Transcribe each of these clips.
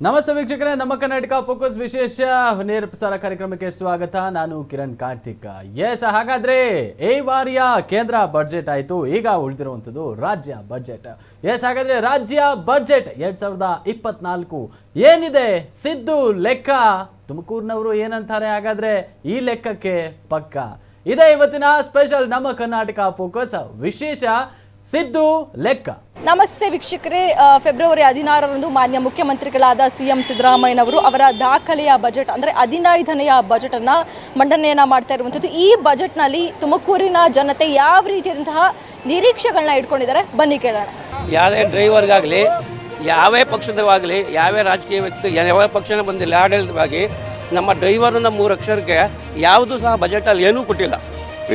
ನಮಸ್ತೆ ವೀಕ್ಷಕರೇ, ನಮ್ಮ ಕರ್ನಾಟಕ ಫೋಕಸ್ ವಿಶೇಷ ನೇರ ಪ್ರಸಾರ ಕಾರ್ಯಕ್ರಮಕ್ಕೆ ಸ್ವಾಗತ. ನಾನು ಕಿರಣ್ ಕಾರ್ತಿಕ್. ಹಾಗಾದ್ರೆ ಈ ಬಾರಿಯ ಕೇಂದ್ರ ಬಜೆಟ್ ಆಯಿತು, ಈಗ ಉಳಿದಿರುವಂಥದ್ದು ರಾಜ್ಯ ಬಜೆಟ್. ಹಾಗಾದ್ರೆ ರಾಜ್ಯ ಬಜೆಟ್ 2024 ಏನಿದೆ ಸಿದ್ದು ಲೆಕ್ಕ? ತುಮಕೂರಿನವರು ಏನಂತಾರೆ ಹಾಗಾದ್ರೆ ಈ ಲೆಕ್ಕಕ್ಕೆ ಪಕ್ಕ? ಇದೇ ಇವತ್ತಿನ ಸ್ಪೆಷಲ್ ನಮ್ಮ ಕರ್ನಾಟಕ ಫೋಕಸ್ ವಿಶೇಷ ಸಿದ್ದು ಲೆಕ್ಕ. ನಮಸ್ತೆ ವೀಕ್ಷಕರೇ, ಫೆಬ್ರವರಿ 16ರಂದು ಮಾನ್ಯ ಮುಖ್ಯಮಂತ್ರಿಗಳಾದ CM ಸಿದ್ದರಾಮಯ್ಯನವರು ಅವರ ದಾಖಲೆಯ ಬಜೆಟ್ ಅಂದರೆ 15ನೆಯ ಬಜೆಟನ್ನು ಮಂಡನೆಯನ್ನು ಮಾಡ್ತಾ ಇರುವಂಥದ್ದು. ಈ ಬಜೆಟ್ನಲ್ಲಿ ತುಮಕೂರಿನ ಜನತೆ ಯಾವ ರೀತಿಯಾದಂತಹ ನಿರೀಕ್ಷೆಗಳನ್ನ ಇಟ್ಕೊಂಡಿದ್ದಾರೆ ಬನ್ನಿ ಕೇಳೋಣ. ಯಾವುದೇ ಡ್ರೈವರ್ಗಾಗಲಿ, ಯಾವೇ ಪಕ್ಷದವಾಗಲಿ, ಯಾವೇ ರಾಜಕೀಯ ವ್ಯಕ್ತಿ, ಯಾವ ಪಕ್ಷನ ಬಂದಿಲ್ಲ, ಆಡಳಿತವಾಗಿ ನಮ್ಮ ಡ್ರೈವರ್ನ 3 ಅಕ್ಷರಕ್ಕೆ ಯಾವುದೂ ಸಹ ಬಜೆಟಲ್ಲಿ ಏನೂ ಕೊಟ್ಟಿಲ್ಲ.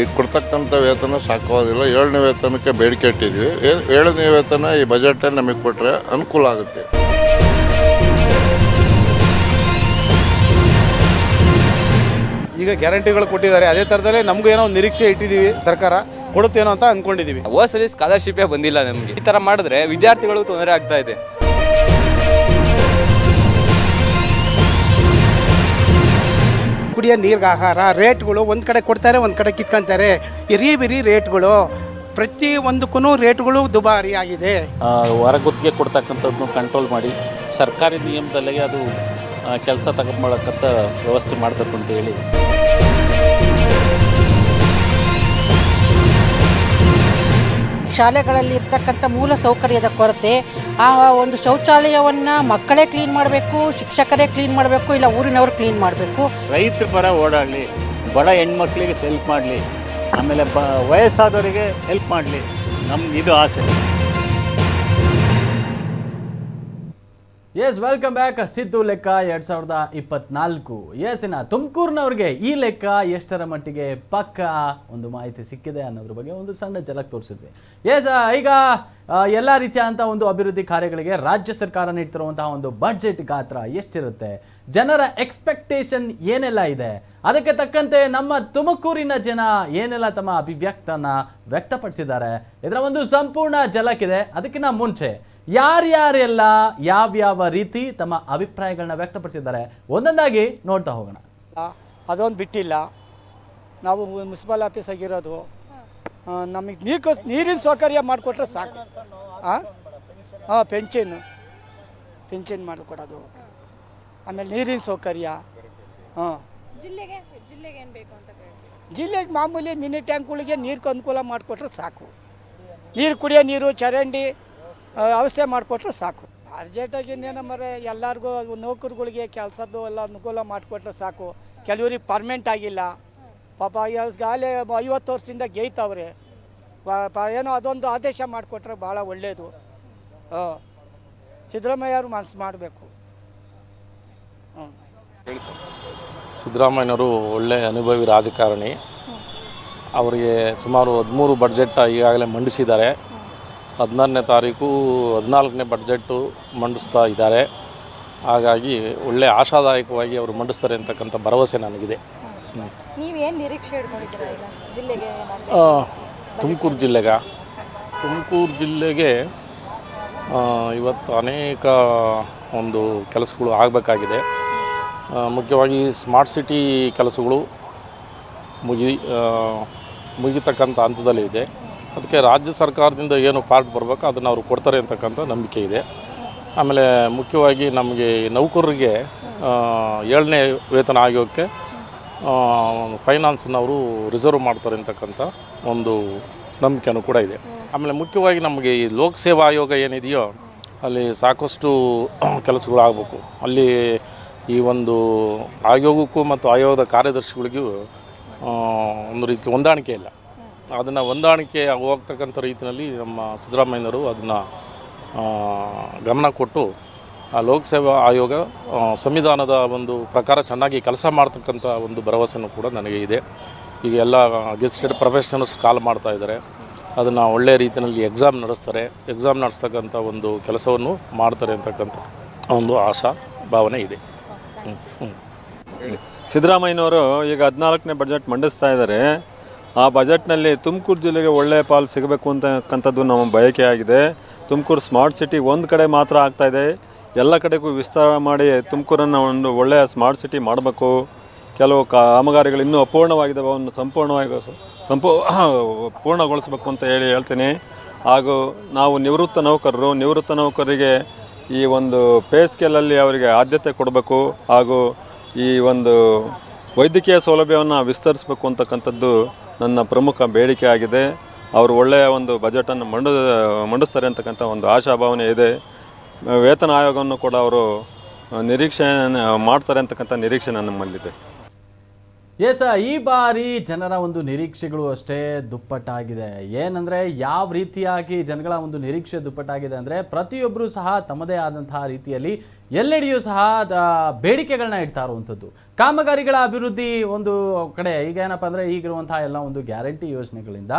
ಈಗ ಕೊಡ್ತಕ್ಕಂಥ ವೇತನ ಸಾಕಾಗೋದಿಲ್ಲ. 7ನೇ ವೇತನಕ್ಕೆ ಬೇಡಿಕೆ ಇಟ್ಟಿದ್ವಿ. 7ನೇ ವೇತನ ಈ ಬಜೆಟ್ ನಮಗೆ ಕೊಟ್ಟರೆ ಅನುಕೂಲ ಆಗುತ್ತೆ. ಈಗ ಗ್ಯಾರಂಟಿಗಳು ಕೊಟ್ಟಿದ್ದಾರೆ, ಅದೇ ಥರದಲ್ಲೇ ನಮಗೂ ಏನೋ ಒಂದು ನಿರೀಕ್ಷೆ ಇಟ್ಟಿದ್ದೀವಿ, ಸರ್ಕಾರ ಕೊಡುತ್ತೇನೋ ಅಂತ ಅಂದ್ಕೊಂಡಿದ್ದೀವಿ. ಓಸಲಿ ಸ್ಕಾಲರ್ಶಿಪ್ಪೇ ಬಂದಿಲ್ಲ ನಮಗೆ. ಈ ಥರ ಮಾಡಿದ್ರೆ ವಿದ್ಯಾರ್ಥಿಗಳು ತೊಂದರೆ ಆಗ್ತಾ ಇದೆ. ಕುಡಿಯೋ ನೀರಿಗೆ ಆಹಾರ ರೇಟ್ಗಳು ಒಂದು ಕಡೆ ಕೊಡ್ತಾರೆ, ಒಂದು ಕಡೆ ಕಿತ್ಕೊಂತಾರೆ. ಬಿರಿ ರೇಟ್ಗಳು, ಪ್ರತಿ ಒಂದಕ್ಕೂ ರೇಟ್ಗಳು ದುಬಾರಿ ಆಗಿದೆ. ಹೊರಗುತ್ತಿಗೆ ಕೊಡ್ತಕ್ಕಂಥದ್ದನ್ನು ಕಂಟ್ರೋಲ್ ಮಾಡಿ ಸರ್ಕಾರಿ ನಿಯಮದಲ್ಲೇ ಅದು ಕೆಲಸ ತಗೊಂಡ್ಕೊಳ್ಳಕ್ಕಂಥ ವ್ಯವಸ್ಥೆ ಮಾಡಬೇಕು ಅಂತ ಹೇಳಿ. ಶಾಲೆಗಳಲ್ಲಿ ಇರ್ತಕ್ಕಂಥ ಮೂಲ ಸೌಕರ್ಯದ ಕೊರತೆ, ಆ ಒಂದು ಶೌಚಾಲಯವನ್ನು ಮಕ್ಕಳೇ ಕ್ಲೀನ್ ಮಾಡಬೇಕು, ಶಿಕ್ಷಕರೇ ಕ್ಲೀನ್ ಮಾಡಬೇಕು, ಇಲ್ಲ ಊರಿನವರು ಕ್ಲೀನ್ ಮಾಡಬೇಕು. ರೈತರ ಪರ ಓಡಾಡಲಿ, ಬಡ ಹೆಣ್ಮಕ್ಳಿಗೆ ಹೆಲ್ಪ್ ಮಾಡಲಿ, ಆಮೇಲೆ ವಯಸ್ಸಾದವರಿಗೆ ಹೆಲ್ಪ್ ಮಾಡಲಿ, ನಮ್ದು ಇದು ಆಸೆ. Welcome back. ಸಿದ್ದು ಲೆಕ್ಕ 2024. ಇನ್ನು ತುಮಕೂರಿನವ್ರಿಗೆ ಈ ಲೆಕ್ಕ ಎಷ್ಟರ ಮಟ್ಟಿಗೆ ಪಕ್ಕ ಒಂದು ಮಾಹಿತಿ ಸಿಕ್ಕಿದೆ ಅನ್ನೋದ್ರ ಬಗ್ಗೆ ಒಂದು ಸಣ್ಣ ಝಲಕ್ ತೋರಿಸಿದ್ವಿ. ಈಗ ಎಲ್ಲ ರೀತಿಯಾದಂಥ ಒಂದು ಅಭಿವೃದ್ಧಿ ಕಾರ್ಯಗಳಿಗೆ ರಾಜ್ಯ ಸರ್ಕಾರ ನೀಡ್ತಿರುವಂತಹ ಒಂದು ಬಡ್ಜೆಟ್ ಗಾತ್ರ ಎಷ್ಟಿರುತ್ತೆ, ಜನರ ಎಕ್ಸ್ಪೆಕ್ಟೇಷನ್ ಏನೆಲ್ಲ ಇದೆ, ಅದಕ್ಕೆ ತಕ್ಕಂತೆ ನಮ್ಮ ತುಮಕೂರಿನ ಜನ ಏನೆಲ್ಲ ತಮ್ಮ ಅಭಿವ್ಯಕ್ತನ ವ್ಯಕ್ತಪಡಿಸಿದ್ದಾರೆ, ಇದರ ಒಂದು ಸಂಪೂರ್ಣ ಝಲಕ್ ಇದೆ. ಅದಕ್ಕಿಂತ ಮುಂಚೆ ಯಾರ್ಯಾರೆಲ್ಲ ಯಾವ್ಯಾವ ರೀತಿ ತಮ್ಮ ಅಭಿಪ್ರಾಯಗಳನ್ನ ವ್ಯಕ್ತಪಡಿಸಿದ್ದಾರೆ ಒಂದೊಂದಾಗಿ ನೋಡ್ತಾ ಹೋಗೋಣ. ಅದೊಂದು ಬಿಟ್ಟಿಲ್ಲ. ನಾವು ಮುನ್ಸಿಪಲ್ ಆಫೀಸ್ ಆಗಿರೋದು, ನಮಗೆ ನೀರಿನ ಸೌಕರ್ಯ ಮಾಡಿಕೊಟ್ರೆ ಸಾಕು. ಪೆನ್ಷನ್ ಮಾಡಿಕೊಡೋದು, ಆಮೇಲೆ ನೀರಿನ ಸೌಕರ್ಯ. ಜಿಲ್ಲೆಗೆ ಮಾಮೂಲಿ ಮಿನಿ ಟ್ಯಾಂಕ್ಗಳಿಗೆ ನೀರಿಗೆ ಅನುಕೂಲ ಮಾಡಿಕೊಟ್ರೆ ಸಾಕು. ನೀರು ಕುಡಿಯೋ ನೀರು, ಚರಂಡಿ ವ್ಯವಸ್ಥೆ ಮಾಡಿಕೊಟ್ರೆ ಸಾಕು. ಬಜೆಟಾಗಿ ಇನ್ನೇನು ಮರೆ, ಎಲ್ಲರಿಗೂ ನೌಕರುಗಳಿಗೆ ಕೆಲಸದ್ದು ಎಲ್ಲ ಅನುಕೂಲ ಮಾಡಿಕೊಟ್ರೆ ಸಾಕು. ಕೆಲವ್ರಿಗೆ ಪರ್ಮನೆಂಟ್ ಆಗಿಲ್ಲ ಪಾಪ, ಈಗಾಗಲೇ 50 ವರ್ಷದಿಂದ ಗೇಯ್ತವ್ರೆ. ಏನೋ ಅದೊಂದು ಆದೇಶ ಮಾಡಿಕೊಟ್ರೆ ಭಾಳ ಒಳ್ಳೆಯದು. ಸಿದ್ದರಾಮಯ್ಯವ್ರು ಮನಸ್ಸು ಮಾಡಬೇಕು. ಸಿದ್ದರಾಮಯ್ಯನವರು ಒಳ್ಳೆ ಅನುಭವಿ ರಾಜಕಾರಣಿ. ಅವರಿಗೆ ಸುಮಾರು 13 ಬಡ್ಜೆಟ್ ಈಗಾಗಲೇ ಮಂಡಿಸಿದ್ದಾರೆ. 16ನೇ ತಾರೀಕು 14ನೇ ಬಡ್ಜೆಟ್ಟು ಮಂಡಿಸ್ತಾ ಇದ್ದಾರೆ. ಹಾಗಾಗಿ ಒಳ್ಳೆ ಆಶಾದಾಯಕವಾಗಿ ಅವರು ಮಂಡಿಸ್ತಾರೆ ಅಂತಕ್ಕಂಥ ಭರವಸೆ ನನಗಿದೆ. ನೀವೇನು ನಿರೀಕ್ಷೆ ಇಟ್ಕೊಂಡಿದ್ದೀರಾ ಈಗ ಜಿಲ್ಲೆಗೆ? ತುಮಕೂರು ಜಿಲ್ಲೆಗೆ ಇವತ್ತು ಅನೇಕ ಒಂದು ಕೆಲಸಗಳು ಆಗಬೇಕಾಗಿದೆ. ಮುಖ್ಯವಾಗಿ ಸ್ಮಾರ್ಟ್ ಸಿಟಿ ಕೆಲಸಗಳು ಮುಗಿತಕ್ಕಂಥ ಹಂತದಲ್ಲಿ ಇದೆ. ಅದಕ್ಕೆ ರಾಜ್ಯ ಸರ್ಕಾರದಿಂದ ಏನು ಪಾರ್ಟ್ ಬರಬೇಕು ಅದನ್ನು ಅವರು ಕೊಡ್ತಾರೆ ಅಂತಕ್ಕಂಥ ನಂಬಿಕೆ ಇದೆ. ಆಮೇಲೆ ಮುಖ್ಯವಾಗಿ ನಮಗೆ ನೌಕರರಿಗೆ 7ನೇ ವೇತನ ಆಯೋಗಕ್ಕೆ ಫೈನಾನ್ಸ್ನವರು ರಿಸರ್ವ್ ಮಾಡ್ತಾರೆ ಅಂತಕ್ಕಂಥ ಒಂದು ನಂಬಿಕೆನೂ ಕೂಡ ಇದೆ. ಆಮೇಲೆ ಮುಖ್ಯವಾಗಿ ನಮಗೆ ಈ ಲೋಕಸೇವಾ ಆಯೋಗ ಏನಿದೆಯೋ ಅಲ್ಲಿ ಸಾಕಷ್ಟು ಕೆಲಸಗಳು ಆಗಬೇಕು. ಅಲ್ಲಿ ಈ ಒಂದು ಆಯೋಗಕ್ಕೂ ಮತ್ತು ಆಯೋಗದ ಕಾರ್ಯದರ್ಶಿಗಳಿಗೂ ಒಂದು ರೀತಿ ಹೊಂದಾಣಿಕೆ ಇಲ್ಲ. ಅದನ್ನು ಹೊಂದಾಣಿಕೆ ಹೋಗ್ತಕ್ಕಂಥ ರೀತಿಯಲ್ಲಿ ನಮ್ಮ ಸಿದ್ದರಾಮಯ್ಯನವರು ಅದನ್ನು ಗಮನ ಕೊಟ್ಟು ಆ ಲೋಕಸೇವಾ ಆಯೋಗ ಸಂವಿಧಾನದ ಒಂದು ಪ್ರಕಾರ ಚೆನ್ನಾಗಿ ಕೆಲಸ ಮಾಡ್ತಕ್ಕಂಥ ಒಂದು ಭರವಸೆನೂ ಕೂಡ ನನಗೆ ಇದೆ. ಈಗ ಎಲ್ಲ ಗೆಸ್ಟೆಡ್ ಪ್ರೊಫೆಷನಲ್ಸ್ ಕಾಲ್ ಮಾಡ್ತಾ ಇದ್ದಾರೆ. ಅದನ್ನು ಒಳ್ಳೆಯ ರೀತಿಯಲ್ಲಿ ಎಕ್ಸಾಮ್ ನಡೆಸ್ತಕ್ಕಂಥ ಒಂದು ಕೆಲಸವನ್ನು ಮಾಡ್ತಾರೆ ಅಂತಕ್ಕಂಥ ಒಂದು ಆಶಾ ಭಾವನೆ ಇದೆ. ಸಿದ್ದರಾಮಯ್ಯನವರು ಈಗ 14ನೇ ಬಜೆಟ್ ಮಂಡಿಸ್ತಾ ಇದ್ದಾರೆ. ಆ ಬಜೆಟ್ನಲ್ಲಿ ತುಮಕೂರು ಜಿಲ್ಲೆಗೆ ಒಳ್ಳೆಯ ಪಾಲು ಸಿಗಬೇಕು ಅಂತಕ್ಕಂಥದ್ದು ನಮ್ಮ ಬಯಕೆ ಆಗಿದೆ. ತುಮಕೂರು ಸ್ಮಾರ್ಟ್ ಸಿಟಿ ಒಂದು ಕಡೆ ಮಾತ್ರ ಆಗ್ತಾಯಿದೆ, ಎಲ್ಲ ಕಡೆಗೂ ವಿಸ್ತಾರ ಮಾಡಿ ತುಮಕೂರನ್ನು ಒಂದು ಒಳ್ಳೆಯ ಸ್ಮಾರ್ಟ್ ಸಿಟಿ ಮಾಡಬೇಕು. ಕೆಲವು ಕಾಮಗಾರಿಗಳು ಇನ್ನೂ ಅಪೂರ್ಣವಾಗಿದ್ದಾವೆ, ಅವನ್ನು ಪೂರ್ಣಗೊಳಿಸಬೇಕು ಅಂತ ಹೇಳ್ತೀನಿ. ಹಾಗೂ ನಾವು ನಿವೃತ್ತ ನೌಕರರಿಗೆ ಈ ಒಂದು ಪೇ ಸ್ಕೇಲಲ್ಲಿ ಅವರಿಗೆ ಆದ್ಯತೆ ಕೊಡಬೇಕು. ಹಾಗೂ ಈ ಒಂದು ವೈದ್ಯಕೀಯ ಸೌಲಭ್ಯವನ್ನು ವಿಸ್ತರಿಸಬೇಕು ಅಂತಕ್ಕಂಥದ್ದು ನನ್ನ ಪ್ರಮುಖ ಬೇಡಿಕೆ ಆಗಿದೆ. ಅವರು ಒಳ್ಳೆಯ ಒಂದು ಬಜೆಟನ್ನು ಮಂಡಿಸ್ತಾರೆ ಅಂತಕ್ಕಂಥ ಒಂದು ಆಶಾಭಾವನೆ ಇದೆ. ವೇತನ ಆಯೋಗವನ್ನು ಕೂಡ ಅವರು ನಿರೀಕ್ಷೆ ಮಾಡ್ತಾರೆ ಅಂತಕ್ಕಂಥ ನಿರೀಕ್ಷೆ ನಮ್ಮಲ್ಲಿದೆ. ಈ ಬಾರಿ ಜನರ ಒಂದು ನಿರೀಕ್ಷೆಗಳು ಅಷ್ಟೇ ದುಪ್ಪಟ್ಟಾಗಿದೆ. ಏನಂದರೆ ಯಾವ ರೀತಿಯಾಗಿ ಜನಗಳ ಒಂದು ನಿರೀಕ್ಷೆ ದುಪ್ಪಟ್ಟಾಗಿದೆ ಅಂದರೆ ಪ್ರತಿಯೊಬ್ಬರೂ ಸಹ ತಮ್ಮದೇ ಆದಂತಹ ರೀತಿಯಲ್ಲಿ ಎಲ್ಲೆಡೆಯೂ ಸಹ ಬೇಡಿಕೆಗಳನ್ನ ಇಡ್ತಾ ಇರುವಂಥದ್ದು. ಕಾಮಗಾರಿಗಳ ಅಭಿವೃದ್ಧಿ ಒಂದು ಕಡೆ ಈಗ ಏನಪ್ಪ ಅಂದರೆ ಈಗಿರುವಂತಹ ಎಲ್ಲ ಒಂದು ಗ್ಯಾರಂಟಿ ಯೋಜನೆಗಳಿಂದ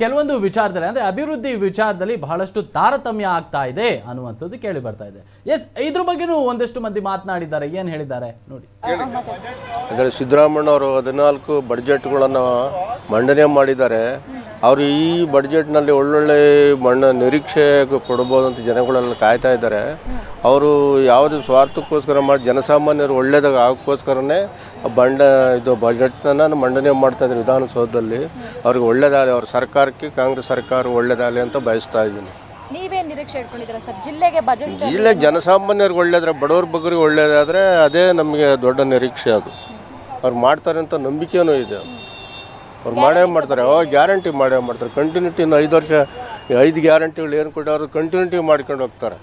ಕೆಲವೊಂದು ವಿಚಾರದಲ್ಲಿ ಅಂದರೆ ಅಭಿವೃದ್ಧಿ ವಿಚಾರದಲ್ಲಿ ಬಹಳಷ್ಟು ತಾರತಮ್ಯ ಆಗ್ತಾ ಇದೆ ಅನ್ನುವಂಥದ್ದು ಕೇಳಿ ಬರ್ತಾ ಇದೆ. ಇದ್ರ ಬಗ್ಗೆನೂ ಒಂದಷ್ಟು ಮಂದಿ ಮಾತನಾಡಿದ್ದಾರೆ. ಏನು ಹೇಳಿದ್ದಾರೆ ನೋಡಿ. ಅದರಲ್ಲಿ ಸಿದ್ದರಾಮಯ್ಯ ಅವರು 14 ಬಡ್ಜೆಟ್ಗಳನ್ನು ಮಂಡನೆ ಮಾಡಿದ್ದಾರೆ. ಅವರು ಈ ಬಡ್ಜೆಟ್ನಲ್ಲಿ ಒಳ್ಳೊಳ್ಳೆ ನಿರೀಕ್ಷೆ ಕೊಡ್ಬೋದು ಅಂತ ಜನಗಳೆಲ್ಲ ಕಾಯ್ತಾ ಇದ್ದಾರೆ. ಅವರು ಯಾವುದು ಸ್ವಾರ್ಥಕ್ಕೋಸ್ಕರ ಮಾಡಿ ಜನಸಾಮಾನ್ಯರು ಒಳ್ಳೆಯದಾಗ ಆಗೋಕ್ಕೋಸ್ಕರನೇ ಇದು ಬಜೆಟ್ನ ಮಂಡನೆ ಮಾಡ್ತಾಯಿದ್ದಾರೆ ವಿಧಾನಸೌಧದಲ್ಲಿ. ಅವ್ರಿಗೆ ಒಳ್ಳೆಯದಾಗಲಿ, ಅವ್ರ ಸರ್ಕಾರಕ್ಕೆ ಕಾಂಗ್ರೆಸ್ ಸರ್ಕಾರ ಒಳ್ಳೆಯದಾಗಲಿ ಅಂತ ಬಯಸ್ತಾ ಇದ್ದೀನಿ. ನೀವೇನು ನಿರೀಕ್ಷೆ ಇಟ್ಕೊಂಡಿದ್ದೀರಾ ಸರ್? ಜಿಲ್ಲೆಗೆ ಬಜೆಟ್ ಜಿಲ್ಲೆ ಜನಸಾಮಾನ್ಯರಿಗೆ ಒಳ್ಳೆಯದ್ರೆ, ಬಡವ್ರ ಬಗ್ಗರಿಗೆ ಒಳ್ಳೆಯದಾದರೆ ಅದೇ ನಮಗೆ ದೊಡ್ಡ ನಿರೀಕ್ಷೆ. ಅದು ಅವ್ರು ಮಾಡ್ತಾರೆ ಅಂತ ನಂಬಿಕೆನೂ ಇದೆ. ಅವ್ರು ಮಾಡೇ ಮಾಡ್ತಾರೆ, ಗ್ಯಾರಂಟಿ ಮಾಡೇ ಮಾಡ್ತಾರೆ. ಕಂಟಿನ್ಯೂಟಿ 5 ವರ್ಷ 5 ಗ್ಯಾರಂಟಿಗಳು ಏನು ಕೊಟ್ಟು ಅವರು ಕಂಟಿನ್ಯೂಟಿ ಮಾಡ್ಕೊಂಡು ಹೋಗ್ತಾರೆ.